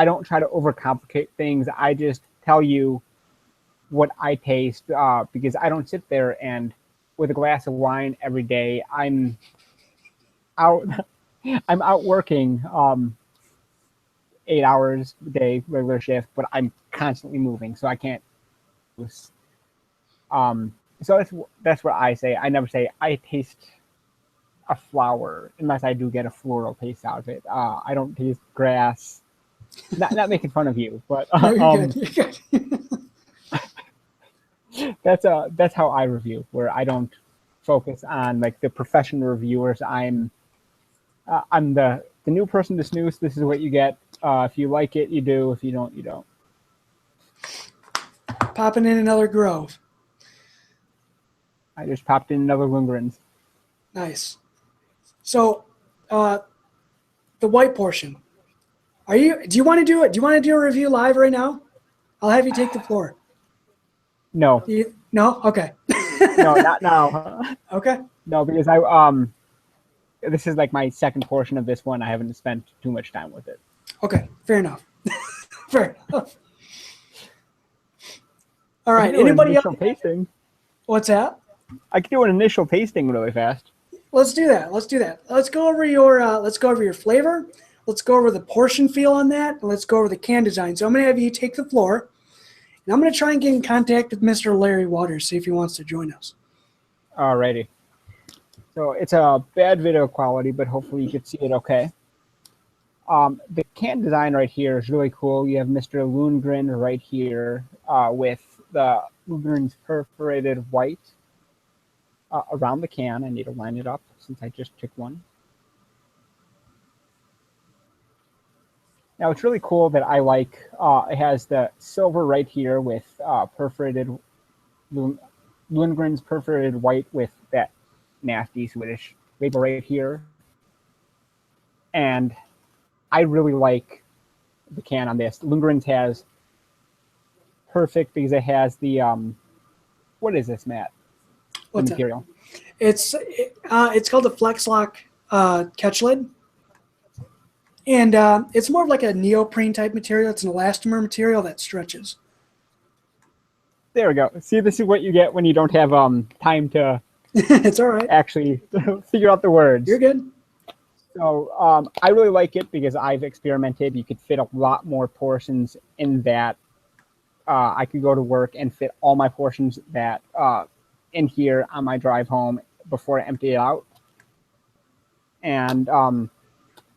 don't try to overcomplicate things. I just tell you what I taste because I don't sit there and with a glass of wine every day. Out. I'm out working 8 hours a day, regular shift, but I'm constantly moving, so I can't. So that's what I say. I never say I taste a flower unless I do get a floral taste out of it. I don't taste grass. Not making fun of you, but No, you're good. You're good. that's how I review. Where I don't focus on like the professional reviewers. I'm the new person to snooze. This is what you get. If you like it, you do. If you don't, you don't. Popping in another Grove. I just popped in another Lundgren's. Nice. So, the white portion. Do you want to do it? Do you want to do a review live right now? I'll have you take the floor. No, No? Okay. no, not now. Okay. No, because this is like my second portion of this one. I haven't spent too much time with it. Okay. Fair enough. Fair enough. All right. I can do an Anybody else? initial tasting? What's that? I can do an initial tasting really fast. Let's do that. Let's go over your flavor. Let's go over the portion feel on that, and let's go over the can design. So I'm going to have you take the floor, and I'm going to try and get in contact with Mr. Larry Waters, see if he wants to join us. Alrighty. So it's a bad video quality, but hopefully you can see it okay. The can design right here is really cool. You have Mr. Lundgren right here with the Lundgren's perforated white around the can. I need to line it up since I just took one. Now it's really cool that I like, it has the silver right here with perforated, Lundgren's perforated white with that nasty Swedish label right here. And I really like the can on this. Lundgren's has perfect because it has the, what is this, Matt? What's the material? It's called the Flex Lock catch lid. And it's more of like a neoprene type material. It's an elastomer material that stretches. There we go. See, this is what you get when you don't have time to It's all right. actually figure out the words. You're good. So I really like it because I've experimented. You could fit a lot more portions in that. I could go to work and fit all my portions that in here on my drive home before I empty it out. And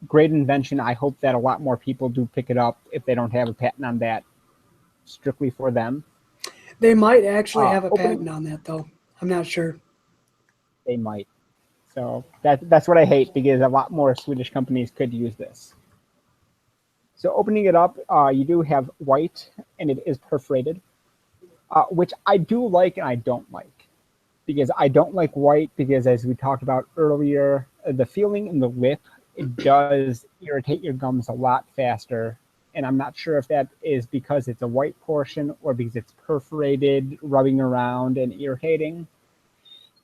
great invention. I hope that a lot more people do pick it up if they don't have a patent on that strictly for them. They might actually have a patent on that, though. I'm not sure. They might. So that's what I hate because a lot more Swedish companies could use this. So opening it up, you do have white and it is perforated, which I do like and I don't like. Because I don't like white because as we talked about earlier, the feeling in the lip, it does irritate your gums a lot faster. And I'm not sure if that is because it's a white portion or because it's perforated, rubbing around and irritating.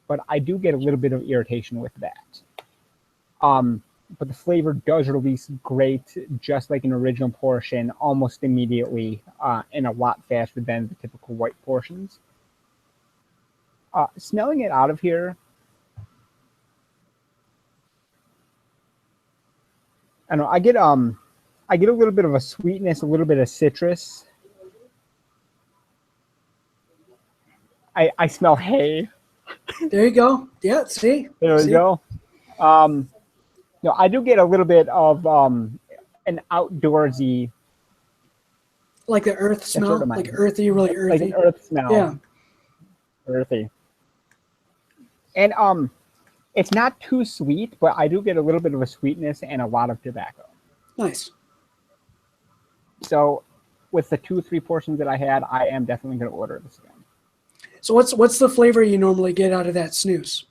But I do get a little bit of irritation with that. But the flavor does release great, just like an original portion, almost immediately and a lot faster than the typical white portions. Smelling it out of here, I don't know, I get a little bit of a sweetness, a little bit of citrus. I smell hay. There you go. Yeah, see? There we go. No, I do get a little bit of an outdoorsy, Like the earth smell, like earthy, really earthy. like an earth smell. Yeah. Earthy. And it's not too sweet, but I do get a little bit of a sweetness and a lot of tobacco. Nice. So with the 2-3 portions that I had, I am definitely going to order this again. So what's the flavor you normally get out of that snus?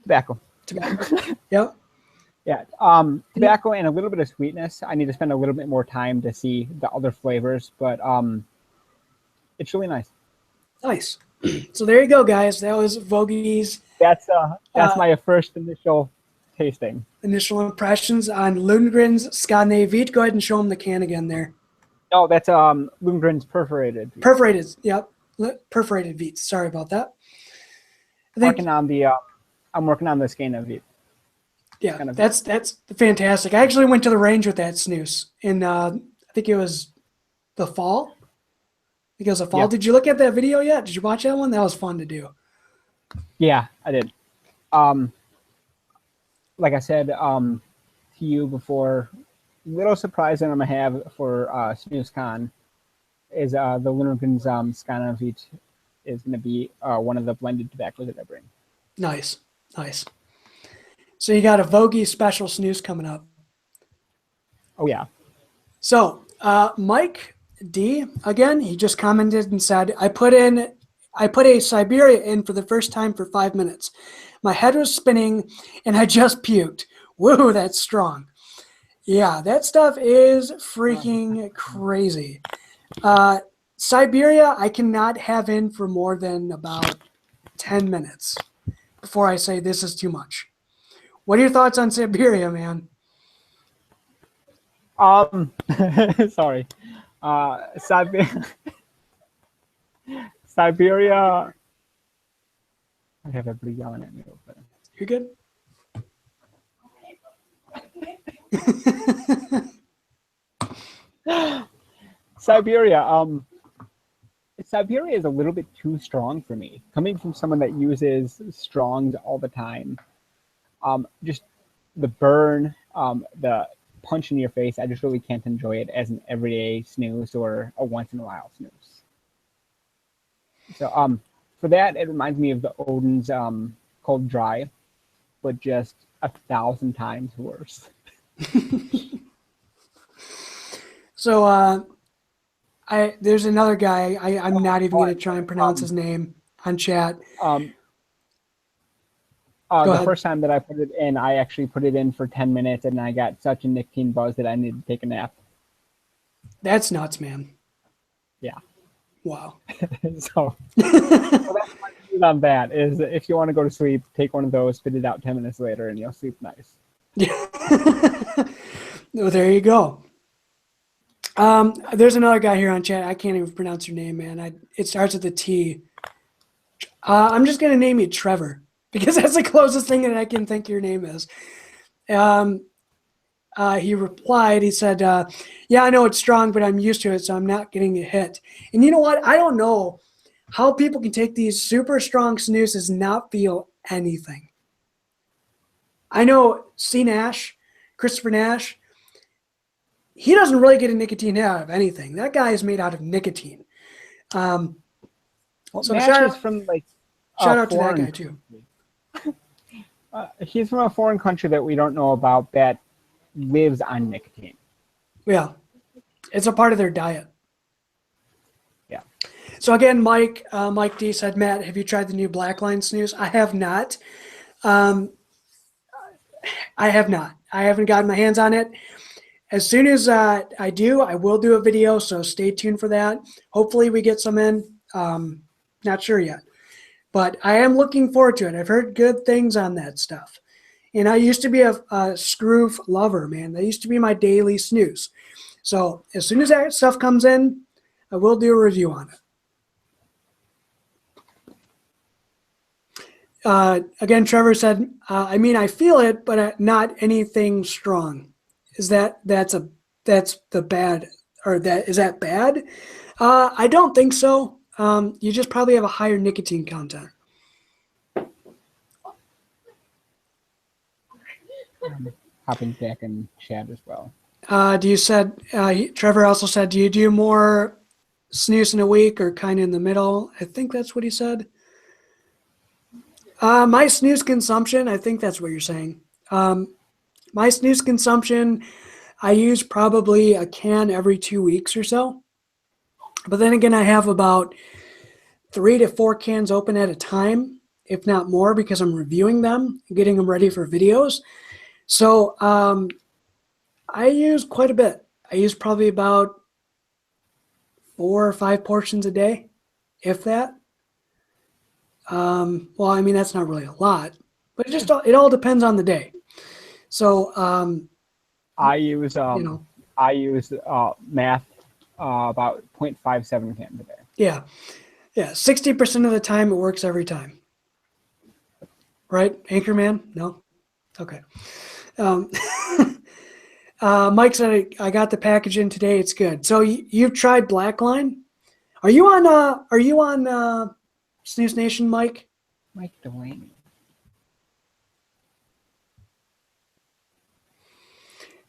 Tobacco. Tobacco. Yep. Yeah, tobacco and a little bit of sweetness. I need to spend a little bit more time to see the other flavors, but it's really nice. Nice. So there you go, guys. That was Vogie's That's my first initial tasting. initial impressions on Lundgren's Skåne Vit. Go ahead and show them the can again there. No, that's Lundgren's perforated. Perforated. Yep. Perforated Vit. Sorry about that. I think, Working on the I'm working on the Skåne Vit. yeah, kind of- that's fantastic. I actually went to the range with that snus in I think it was the fall. I think it was the fall. Yeah. Did you look at that video yet? Did you watch that one? That was fun to do. Yeah, I did. Like I said to you before, little surprise that I'm gonna have for SnusCON is the Lundgren's Skåne Vit is gonna be one of the blended tobaccos that I bring. Nice. Nice. So you got a Vogie special snus coming up. Oh yeah. So Mike D, again, he just commented and said, I put a Siberia in for the first time for 5 minutes. My head was spinning and I just puked. Woo, that's strong. Yeah, that stuff is freaking crazy. Siberia, I cannot have in for more than about 10 minutes before I say this is too much. What are your thoughts on Siberia, man? Sorry. Siberia. I have everybody yelling at me over there. You're good? Siberia. Siberia is a little bit too strong for me. Coming from someone that uses strongs all the time, just the burn, the punch in your face, I just really can't enjoy it as an everyday snooze or a once in a while snooze. So for that, it reminds me of the Odin's Cold Dry, but just 1,000 times worse. So there's another guy, I'm not even going to try and pronounce his name on chat. The first time that I put it in, I actually put it in for 10 minutes and I got such a nicotine buzz that I needed to take a nap. That's nuts, man. Yeah. Wow. so that's my view on that is if you want to go to sleep, take one of those, spit it out 10 minutes later, and you'll sleep nice. Yeah. Well, there you go. There's another guy here on chat. I can't even pronounce your name, man. It starts with a T. I'm just going to name you Trevor because that's the closest thing that I can think your name is. He replied, he said, yeah, I know it's strong, but I'm used to it, so I'm not getting a hit. And you know what? I don't know how people can take these super strong snoozes and not feel anything. I know C. Nash, Christopher Nash, he doesn't really get a nicotine hit out of anything. That guy is made out of nicotine. Well, so Nash shout is from like shout out to that guy too. He's from a foreign country that we don't know about that lives on nicotine. Yeah, it's a part of their diet. Yeah. So again, Mike D said, Matt, have you tried the new Blackline snus? I have not. I have not. I haven't gotten my hands on it. As soon as I do, I will do a video, so stay tuned for that. Hopefully we get some in. Not sure yet. But I am looking forward to it. I've heard good things on that stuff. And I used to be a Scroof lover, man. That used to be my daily snooze. So as soon as that stuff comes in, I will do a review on it. Again, Trevor said, I mean, I feel it, but not anything strong. Is that's the bad, or is that bad? I don't think so. You just probably have a higher nicotine content. Hopping back in chat as well. Trevor also said, do you do more snooze in a week or kind of in the middle? I think that's what he said. My snooze consumption, I think that's what you're saying. My snooze consumption, I use probably a can every 2 weeks or so. But then again, I have about 3 to 4 cans open at a time, if not more, because I'm reviewing them, getting them ready for videos. So I use quite a bit. I use probably about 4 or 5 portions a day, if that. Well, I mean, that's not really a lot, but it all depends on the day. So, I use you know, math about 0.57 cans a day. yeah, 60% of the time it works every time. Right, Anchorman? No? Okay. Mike said, I got the package in today. It's good. So you've tried Blackline? Are you on Snus Nation, Mike? Mike Delaney.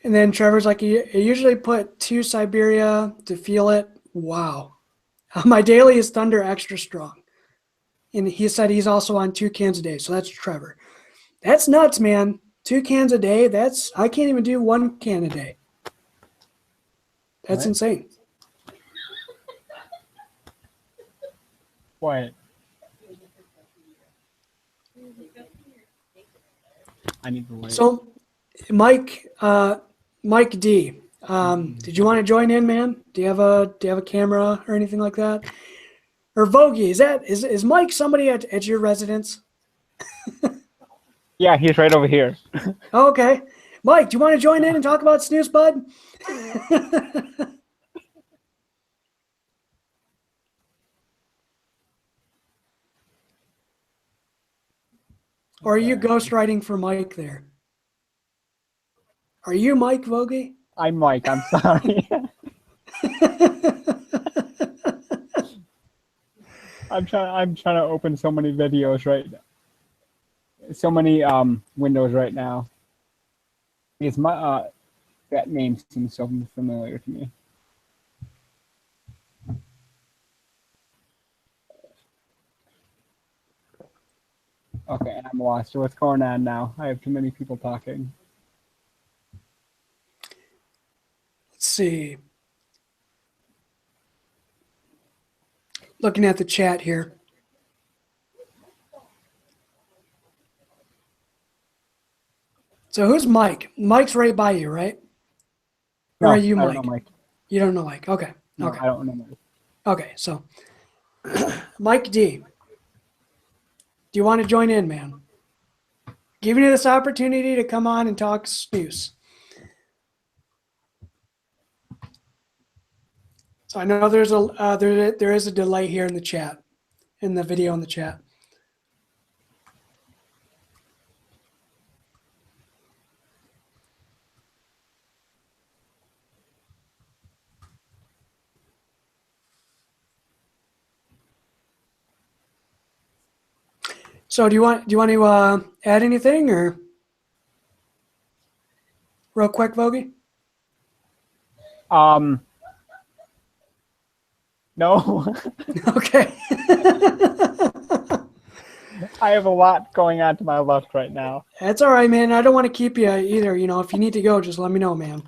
And then Trevor's like, I usually put 2 Siberia to feel it. Wow. My daily is Thunder Extra Strong. And he said he's also on 2 cans a day. So that's Trevor. That's nuts, man. 2 cans a day. I can't even do 1 can a day. That's What? insane. What? I need to wait. So, Mike D, did you want to join in, man? Do you have a camera or anything like that? Or Vogie, is Mike somebody at your residence? Yeah, he's right over here. Oh, okay. Mike, do you want to join in and talk about Snus, bud? Or are you ghostwriting for Mike there? Are you Mike Vogie? I'm Mike. I'm sorry. I'm trying to open so many videos right now. So many windows right now. Because my that name seems so familiar to me. Okay, I'm lost. So what's going on now? I have too many people talking. Let's see. Looking at the chat here. So who's Mike? Mike's right by you, right? Or No, are you I Mike? don't know Mike. You don't know Mike. Okay. No, Okay. I don't know Mike. Okay. So Mike D, do you want to join in, man? Giving you this opportunity to come on and talk snooze. So I know there's there is a delay here in the chat, in the video in the chat. So do you want to add anything or real quick, Vogie? No. Okay. I have a lot going on to my left right now. That's all right, man. I don't want to keep you either. You know, if you need to go, just let me know, man.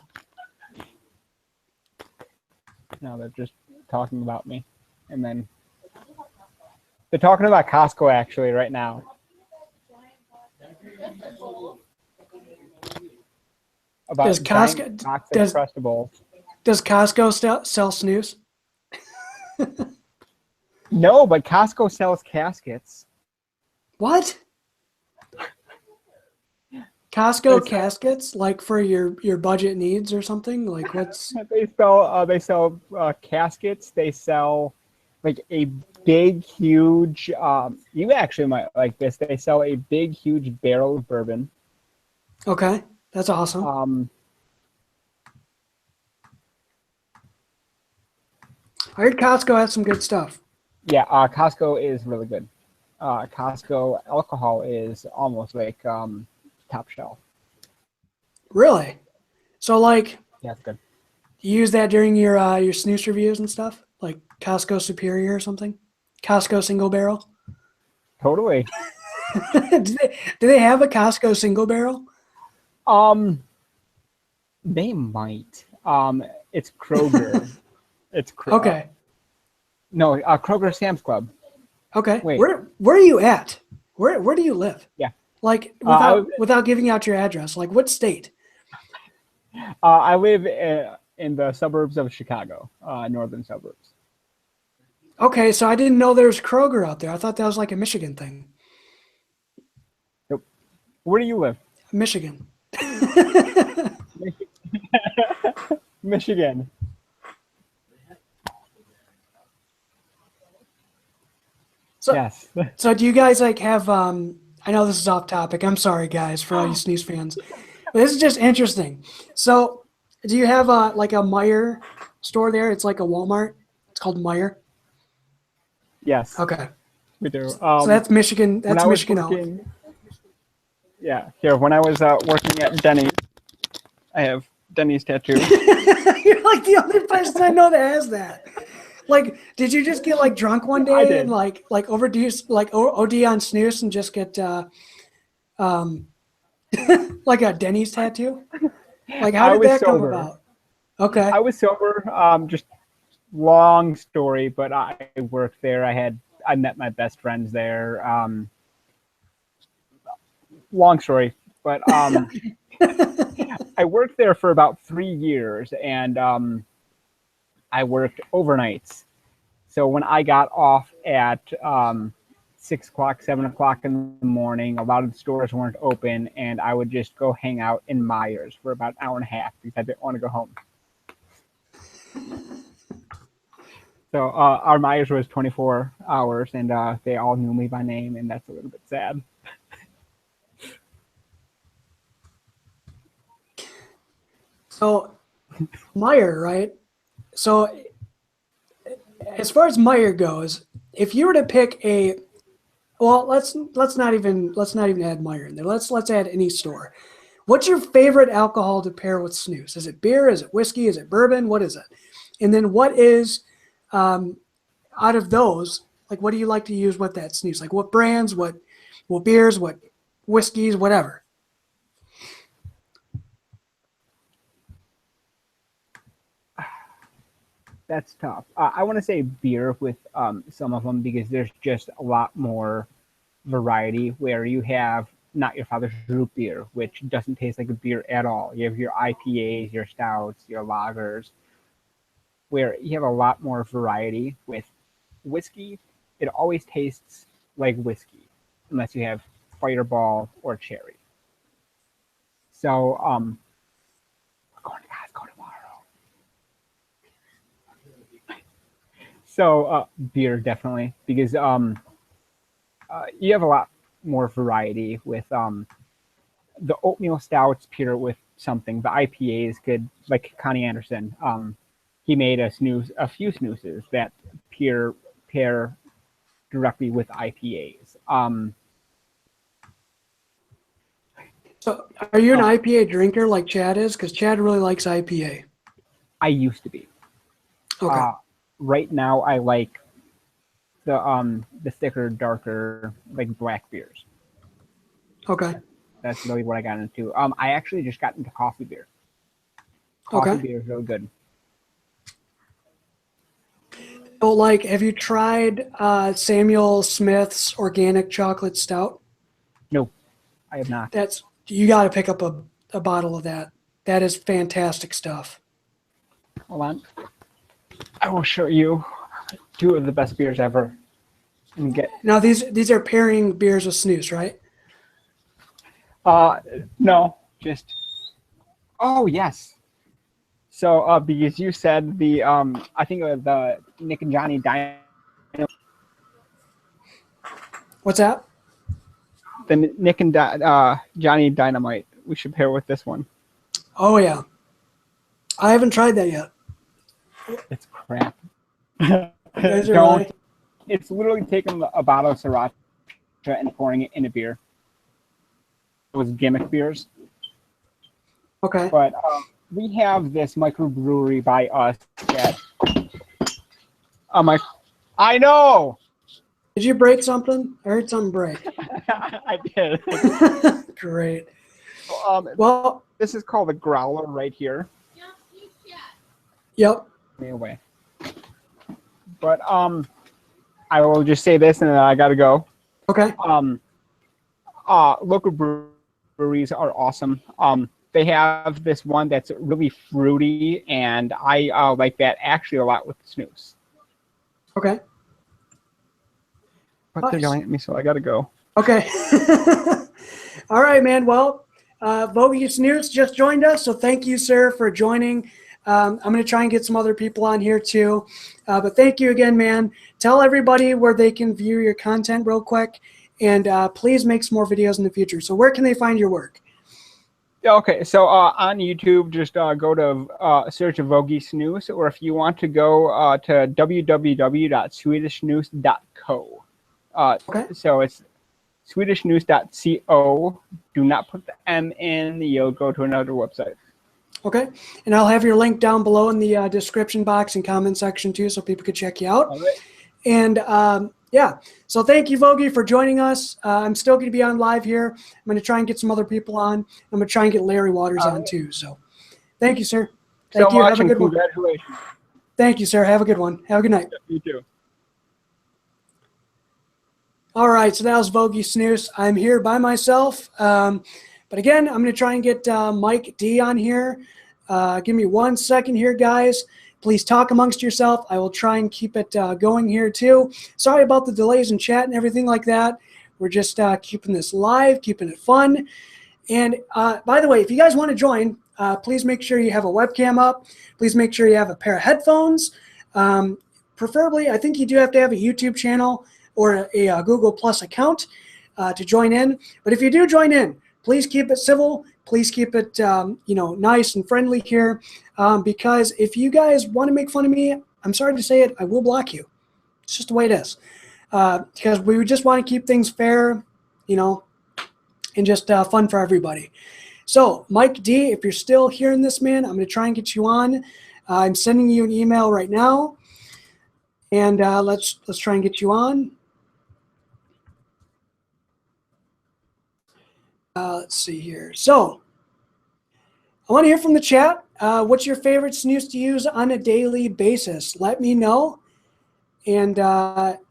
No, they're just talking about me. And then they're talking about Costco actually right now. About Does giant Costco box of Crustables. does Costco sell snus? No, but Costco sells caskets. What? Costco caskets, like for your budget needs or something? Like what's? They sell caskets. They sell like a big, huge. You actually might like this. They sell a big, huge barrel of bourbon. Okay, that's awesome. I heard Costco has some good stuff. Yeah, Costco is really good. Costco alcohol is almost like top shelf. Really? So like, Yeah, it's good. you use that during your snooze reviews and stuff, like Costco Superior or something? Costco Single Barrel? Totally. do they have a Costco Single Barrel? They might. It's Kroger. It's Kroger. Okay. No, Kroger Sam's Club. Okay. Wait. Where are you at? Where do you live? Yeah. Like I without giving out your address, like what state? I live in the suburbs of Chicago, northern suburbs. Okay, so I didn't know there was Kroger out there. I thought that was like a Michigan thing. Nope. Where do you live? Michigan. Michigan. So, Yes. so do you guys like have? I know this is off topic. I'm sorry, guys, for all you Snus fans. But this is just interesting. So, do you have like a Meijer store there? It's like a Walmart. It's called Meijer. Yes, Okay, we do. so that's Michigan. When That's I was Michigan owned. working, yeah, here when I was working at Denny's, I have Denny's tattoo. You're like the only person I know that has that. Like, did you just get like drunk one I day did. and like overdose, like OD on Snus and just get like a Denny's tattoo? Like, how I did was that come sober. about? Okay. I was sober. Just long story, but I worked there. I met my best friends there. Long story, but I worked there for about 3 years, and I worked overnights. So when I got off at 6 o'clock, 7 o'clock in the morning, a lot of the stores weren't open, and I would just go hang out in Myers for about an hour and a half because I didn't want to go home. So our Myers was 24 hours, and they all knew me by name, and that's a little bit sad. So, Meijer, right? So, as far as Meijer goes, if you were to pick a, well, let's not even add Meijer in there. Let's add any store. What's your favorite alcohol to pair with Snus? Is it beer? Is it whiskey? Is it bourbon? What is it? And then what is out of those? Like, what do you like to use with that Snus? Like, what brands? What beers? What whiskeys? Whatever. That's tough. I want to say beer with some of them because there's just a lot more variety where you have not your father's root beer, which doesn't taste like a beer at all. You have your IPAs, your stouts, your lagers, where you have a lot more variety. With whiskey, it always tastes like whiskey unless you have Fireball or Cherry. So, we're going to Costco tomorrow. So beer definitely because you have a lot more variety with the oatmeal stouts pure with something. The IPAs could, like Connie Anderson, he made a few snoozes that pair directly with IPAs. So, are you an IPA drinker like Chad is? Because Chad really likes IPA. I used to be. Okay. Right now, I like the thicker, darker, like black beers. Okay. That's really what I got into. I actually just got into coffee beer. Coffee beer is really good. So, like, have you tried Samuel Smith's organic chocolate stout? No, I have not. You got to pick up a bottle of that. That is fantastic stuff. Hold on. I will show you 2 of the best beers ever. Now these are pairing beers with Snus, right? No, just. Oh yes. So because you said the I think the Nick and Johnny Dynamite. What's that? The Nick and Johnny Dynamite. We should pair with this one. Oh yeah, I haven't tried that yet. It's crap. Is it really? It's literally taking a bottle of sriracha and pouring it in a beer. It was gimmick beers. Okay. But we have this microbrewery by us that. I know. Did you break something? I heard something break. I did. Great. Well, this is called a growler right here. Yep. Me away. But I will just say this, and then I gotta go. Okay. local breweries are awesome. They have this one that's really fruity, and I like that actually a lot with snus. Okay. But they're Nice. yelling at me, so I gotta go. Okay. All right, man. Well, Bogey Snoots just joined us, so thank you, sir, for joining. I'm going to try and get some other people on here too. But thank you again, man. Tell everybody where they can view your content real quick, and please make some more videos in the future. So where can they find your work? Okay, so on YouTube, just go to search Vogie Snus, or if you want to go to www.swedishsnus.co. Okay. So it's swedishsnus.co. Do not put the M in. You'll go to another website. Okay. And I'll have your link down below in the description box and comment section too, so people could check you out. All right. And yeah, so thank you, Vogie, for joining us. I'm still going to be on live here. I'm going to try and get some other people on. I'm going to try and get Larry Waters on too. So thank you, sir. Thank you. Have a good one. Congratulations. Thank you, sir. Have a good one. Have a good night. You too. All right, so that was Vogie Snus. I'm here by myself. But again, I'm going to try and get Mike D on here. Give me 1 second here, guys. Please talk amongst yourself. I will try and keep it going here too. Sorry about the delays in chat and everything like that. We're just keeping this live, keeping it fun. And by the way, if you guys want to join, please make sure you have a webcam up. Please make sure you have a pair of headphones. Preferably, I think you do have to have a YouTube channel or a Google Plus account to join in. But if you do join in, please keep it civil. Please keep it, nice and friendly here, because if you guys want to make fun of me, I'm sorry to say it, I will block you. It's just the way it is, because we just want to keep things fair, and just fun for everybody. So, Mike D, if you're still hearing this, man, I'm going to try and get you on. I'm sending you an email right now, and let's try and get you on. Let's see here. So I want to hear from the chat. What's your favorite snus to use on a daily basis? Let me know, and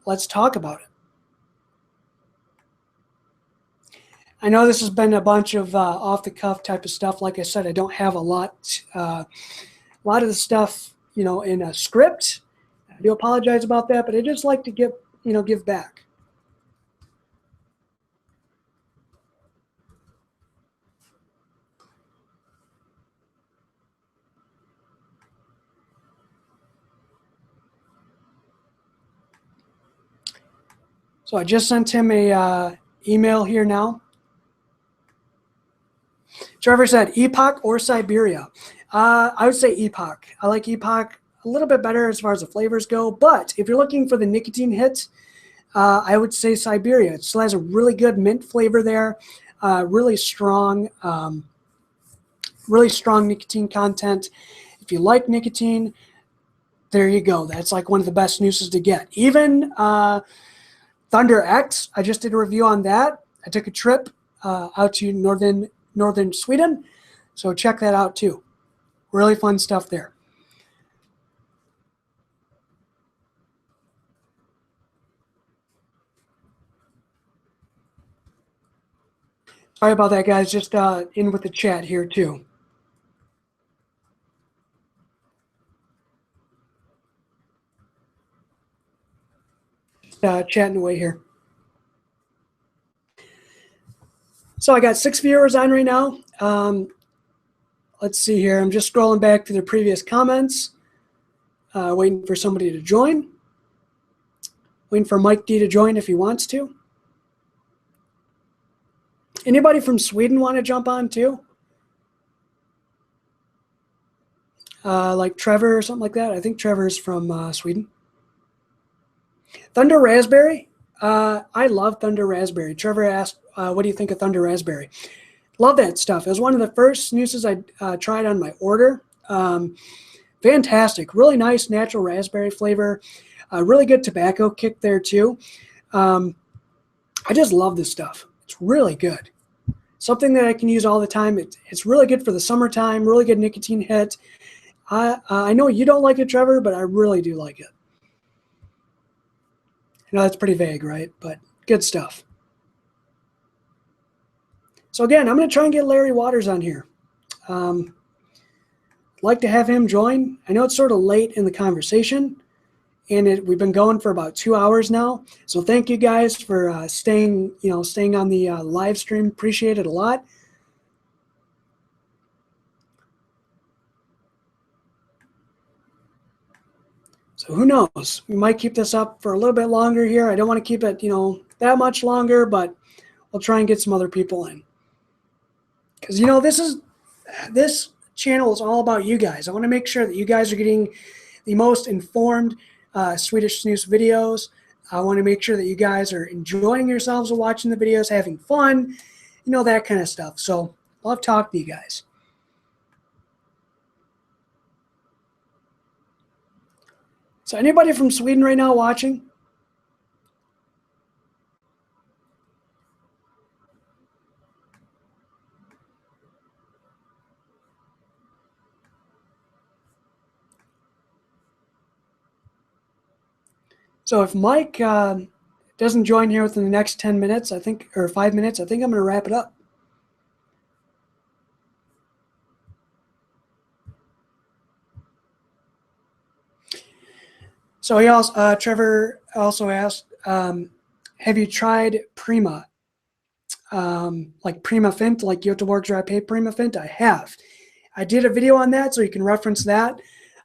let's talk about it. I know this has been a bunch of off-the-cuff type of stuff. Like I said, I don't have a lot of the stuff, in a script. I do apologize about that, but I just like to give back. So I just sent him a email here now. Trevor said Epoch or Siberia. I would say Epoch. I like Epoch a little bit better as far as the flavors go. But if you're looking for the nicotine hit, I would say Siberia. It still has a really good mint flavor there. Really strong nicotine content. If you like nicotine, there you go. That's like one of the best snoozes to get. Even Thunder X, I just did a review on that. I took a trip out to northern Sweden, so check that out too. Really fun stuff there. Sorry about that, guys. Just in with the chat here too. Chatting away here. So I got 6 viewers on right now. Let's see here. I'm just scrolling back to the previous comments, waiting for somebody to join. Waiting for Mike D to join if he wants to. Anybody from Sweden want to jump on too? Like Trevor or something like that. I think Trevor's from Sweden. Thunder Raspberry. I love Thunder Raspberry. Trevor asked, what do you think of Thunder Raspberry? Love that stuff. It was one of the first snoozes I tried on my order. Fantastic. Really nice natural raspberry flavor. Really good tobacco kick there too. I just love this stuff. It's really good. Something that I can use all the time. It's really good for the summertime. Really good nicotine hit. I know you don't like it, Trevor, but I really do like it. I know that's pretty vague, right? But good stuff. So again, I'm going to try and get Larry Waters on here. Like to have him join. I know it's sort of late in the conversation, and we've been going for about 2 hours now. So thank you guys for staying on the live stream. Appreciate it a lot. So who knows? We might keep this up for a little bit longer here. I don't want to keep it, that much longer, but we'll try and get some other people in. Because this channel is all about you guys. I want to make sure that you guys are getting the most informed Swedish snus videos. I want to make sure that you guys are enjoying yourselves while watching the videos, having fun, that kind of stuff. So love talking to you guys. So anybody from Sweden right now watching? So if Mike doesn't join here within the next 10 minutes, or 5 minutes, I think I'm going to wrap it up. So Trevor also asked, have you tried Prima? Like Prima Fint, like Göteborgs Rapé Prima Fint? I have. I did a video on that, so you can reference that.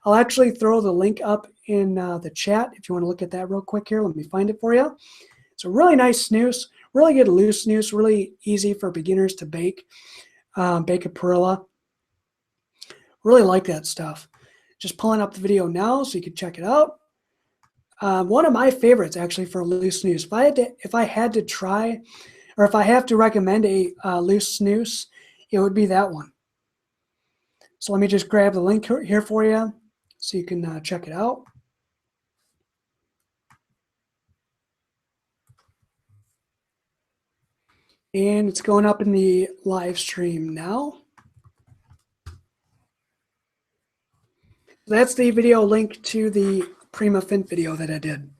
I'll actually throw the link up in the chat if you want to look at that real quick here. Let me find it for you. It's a really nice snus, really good loose snus, really easy for beginners to bake, bake a Perilla. Really like that stuff. Just pulling up the video now so you can check it out. One of my favorites actually for loose snus. If I had to try, or if I have to recommend a loose snus, it would be that one. So let me just grab the link here for you so you can check it out. And it's going up in the live stream now. That's the video link to the Prima Fint video that I did.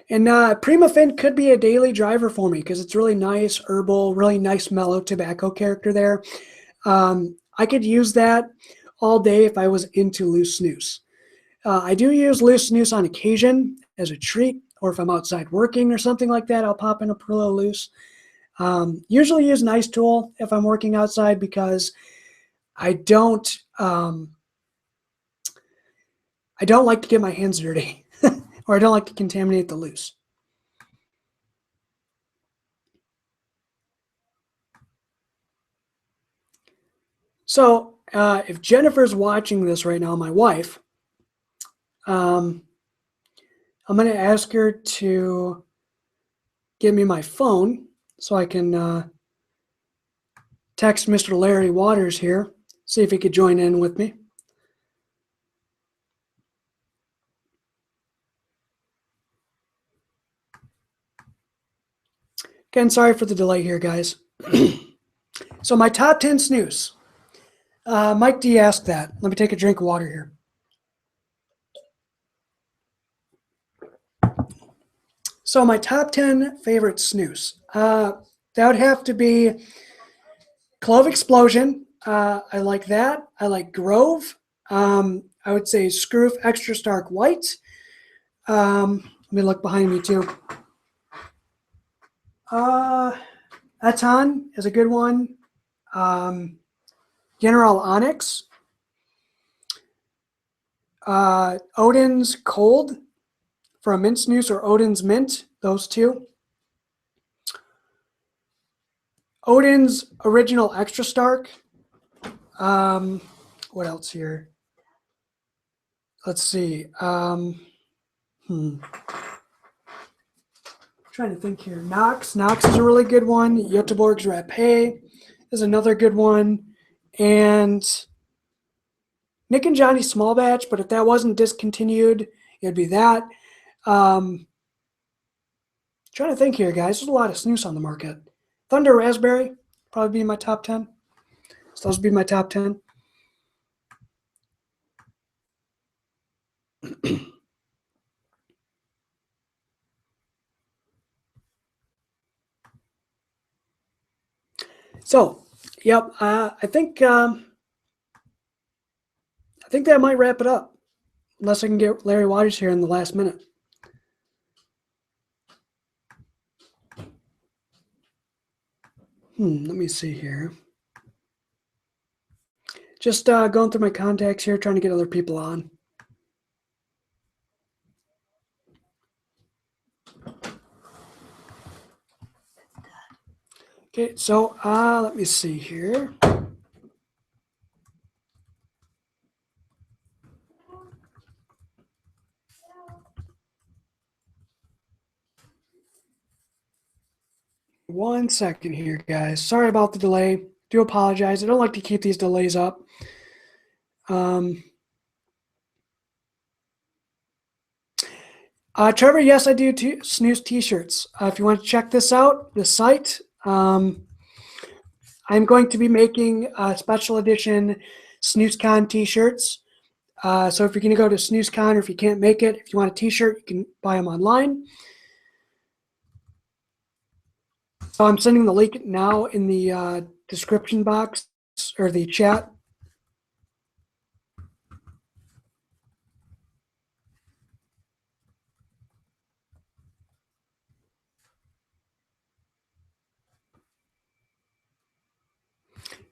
And Prima Fint could be a daily driver for me because it's really nice, herbal, really nice mellow tobacco character there. I could use that all day if I was into loose snus. I do use loose snus on occasion as a treat, or if I'm outside working or something like that, I'll pop in a Perilla loose. Usually use Nice Tool if I'm working outside because I don't like to get my hands dirty, or I don't like to contaminate the loose. So if Jennifer's watching this right now, my wife, I'm going to ask her to give me my phone so I can text Mr. Larry Waters here, see if he could join in with me. Again, sorry for the delay here, guys. So my top 10 snus. Mike D asked that. Let me take a drink of water here. So my top 10 favorite snus. That would have to be Clove Explosion. I like that. I like Grove. I would say Scroof Extra Stark White. Let me look behind me too. Eton is a good one. General Onyx. Odin's Cold for a mint snus, or Odin's Mint, those two. Odin's Original Extra Stark. What else here? Let's see. Trying to think here. Knox is a really good one. Göteborgs Rapé is another good one. And Nick and Johnny Small Batch, but if that wasn't discontinued, it'd be that. Trying to think here, guys. There's a lot of snus on the market. Thunder Raspberry, probably be in my top 10. So those would be my top 10. So, yep, I think that might wrap it up, unless I can get Larry Waters here in the last minute. Let me see here. Just going through my contacts here, trying to get other people on. Okay, so let me see here. One second here, guys. Sorry about the delay. Do apologize. I don't like to keep these delays up. Trevor, yes, I do Snus t-shirts. If you want to check this out, the site, I'm going to be making special edition SnusCON t-shirts. So if you're going to go to SnusCON, or if you can't make it, if you want a t-shirt, you can buy them online. So I'm sending the link now in the description box or the chat.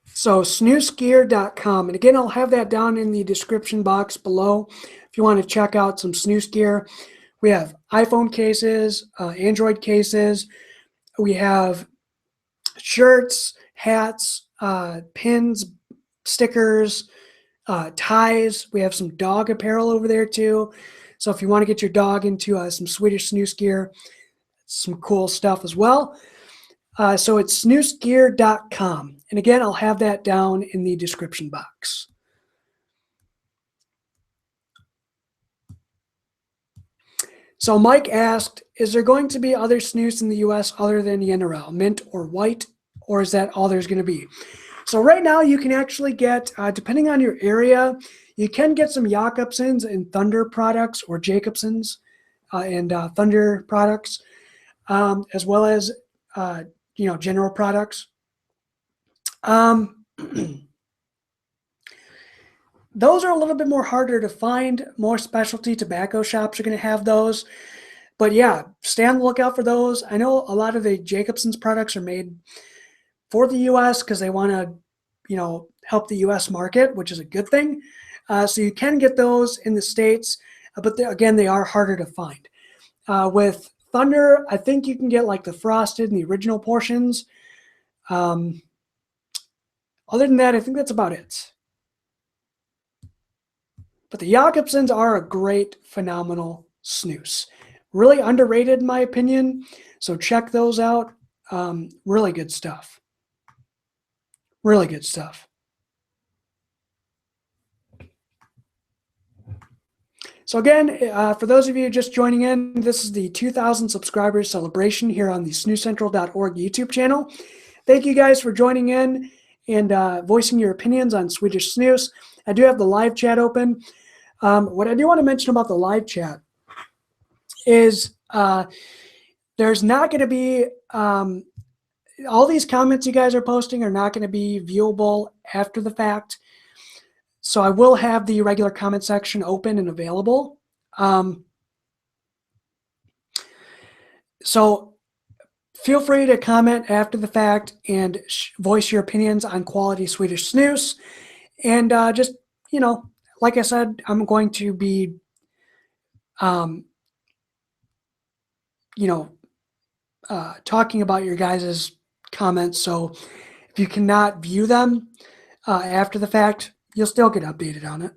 So snusgear.com. And again, I'll have that down in the description box below if you want to check out some snus gear. We have iPhone cases, Android cases. We have shirts, hats, pins, stickers, ties. We have some dog apparel over there too. So if you want to get your dog into some Swedish snus gear, some cool stuff as well. So it's snusgear.com. And again, I'll have that down in the description box. So Mike asked, is there going to be other snus in the U.S. other than the NRL, mint or white, or is that all there's going to be? So right now you can actually get, depending on your area, you can get some Jacobsons and Thunder products, or Jacobsons and Thunder products, as well as general products. Those are a little bit more harder to find. More specialty tobacco shops are going to have those. But yeah, stay on the lookout for those. I know a lot of the Jacobson's products are made for the U.S. because they want to, help the U.S. market, which is a good thing. So you can get those in the States, but again, they are harder to find. With Thunder, I think you can get like the frosted and the original portions. Other than that, I think that's about it. But the Jacobsons are a great, phenomenal snus. Really underrated, in my opinion. So check those out. Really good stuff. Really good stuff. So again, for those of you just joining in, this is the 2,000 subscribers celebration here on the SnusCENTRAL.org YouTube channel. Thank you guys for joining in and voicing your opinions on Swedish snus. I do have the live chat open. What I do want to mention about the live chat is there's not going to be, all these comments you guys are posting are not going to be viewable after the fact. So I will have the regular comment section open and available. So feel free to comment after the fact and voice your opinions on quality Swedish snus. And just, like I said, I'm going to be, talking about your guys' comments. So if you cannot view them after the fact, you'll still get updated on it.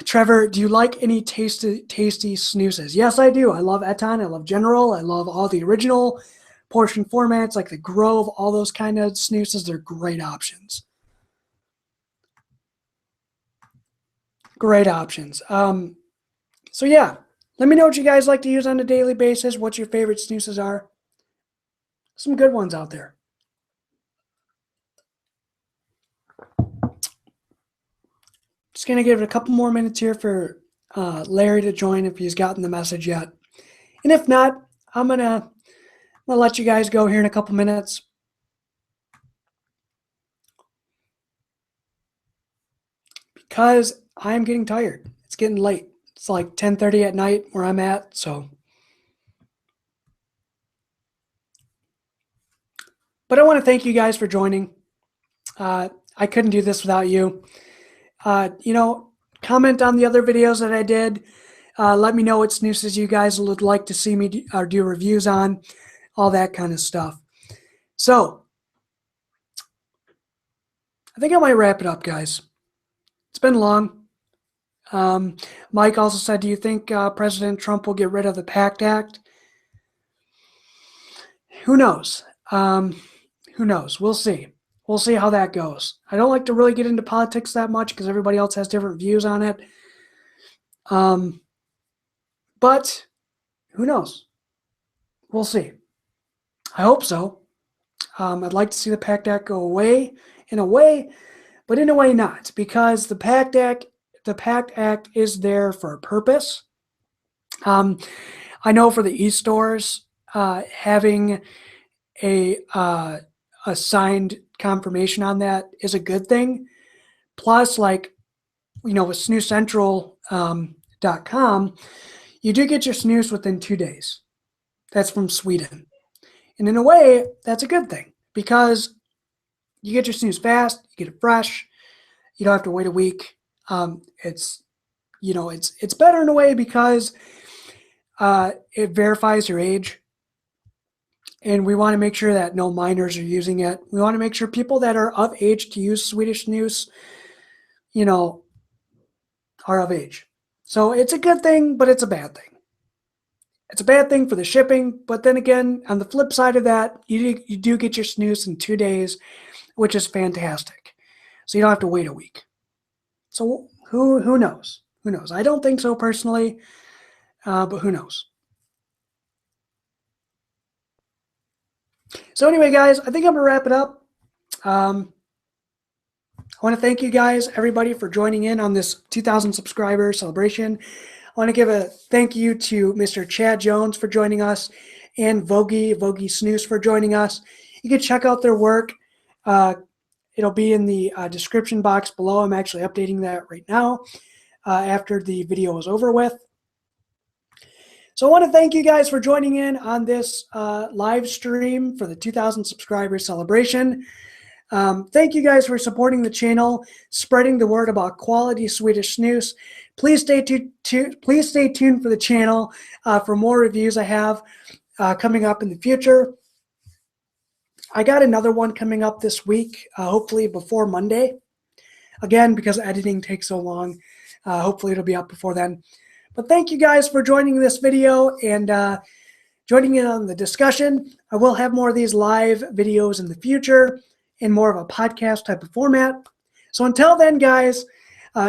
Trevor, do you like any tasty snoozes? Yes, I do. I love Eton. I love General. I love all the original portion formats like the Grove, all those kind of snoozes. They're great options. Great options. So yeah, let me know what you guys like to use on a daily basis, what your favorite snoozes are. Some good ones out there. Just going to give it a couple more minutes here for Larry to join if he's gotten the message yet. And if not, I'm going to I'm gonna let you guys go here in a couple minutes. Because I'm getting tired. It's getting late. It's like 10:30 at night where I'm at, so. But I want to thank you guys for joining. I couldn't do this without you. Comment on the other videos that I did. Let me know what snoozes you guys would like to see me do reviews on, all that kind of stuff. So, I think I might wrap it up, guys. It's been long. Mike also said, do you think President Trump will get rid of the PACT Act? Who knows? Who knows? We'll see. We'll see how that goes. I don't like to really get into politics that much because everybody else has different views on it. But who knows? We'll see. I hope so. I'd like to see the PACT Act go away in a way, but in a way not, because the PACT Act is there for a purpose. I know for the e-stores, having a signed confirmation on that is a good thing. Plus, with SnusCENTRAL.com, you do get your snus within 2 days. That's from Sweden. And in a way, that's a good thing because you get your snus fast, you get it fresh, you don't have to wait a week. It's better in a way because it verifies your age. And we want to make sure that no minors are using it. We want to make sure people that are of age to use Swedish snus, are of age. So it's a good thing, but it's a bad thing. It's a bad thing for the shipping, but then again, on the flip side of that, you do get your snus in 2 days, which is fantastic. So you don't have to wait a week. So who knows? Who knows? I don't think so personally, but who knows? So anyway, guys, I think I'm going to wrap it up. I want to thank you guys, everybody, for joining in on this 2,000 subscriber celebration. I want to give a thank you to Mr. Chad Jones for joining us and Vogie Snus for joining us. You can check out their work. It'll be in the description box below. I'm actually updating that right now after the video is over with. So I want to thank you guys for joining in on this live stream for the 2,000 subscriber celebration. Thank you guys for supporting the channel, spreading the word about quality Swedish snus. Please stay tuned for the channel for more reviews I have coming up in the future. I got another one coming up this week, hopefully before Monday. Again, because editing takes so long, hopefully it'll be up before then. But thank you guys for joining this video and joining in on the discussion. I will have more of these live videos in the future in more of a podcast type of format. So until then, guys,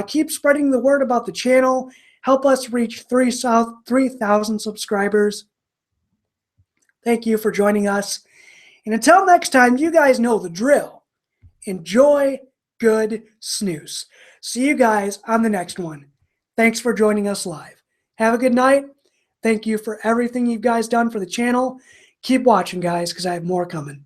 keep spreading the word about the channel. Help us reach 3,000 subscribers. Thank you for joining us. And until next time, you guys know the drill. Enjoy good snus. See you guys on the next one. Thanks for joining us live. Have a good night. Thank you for everything you guys done for the channel. Keep watching, guys, because I have more coming.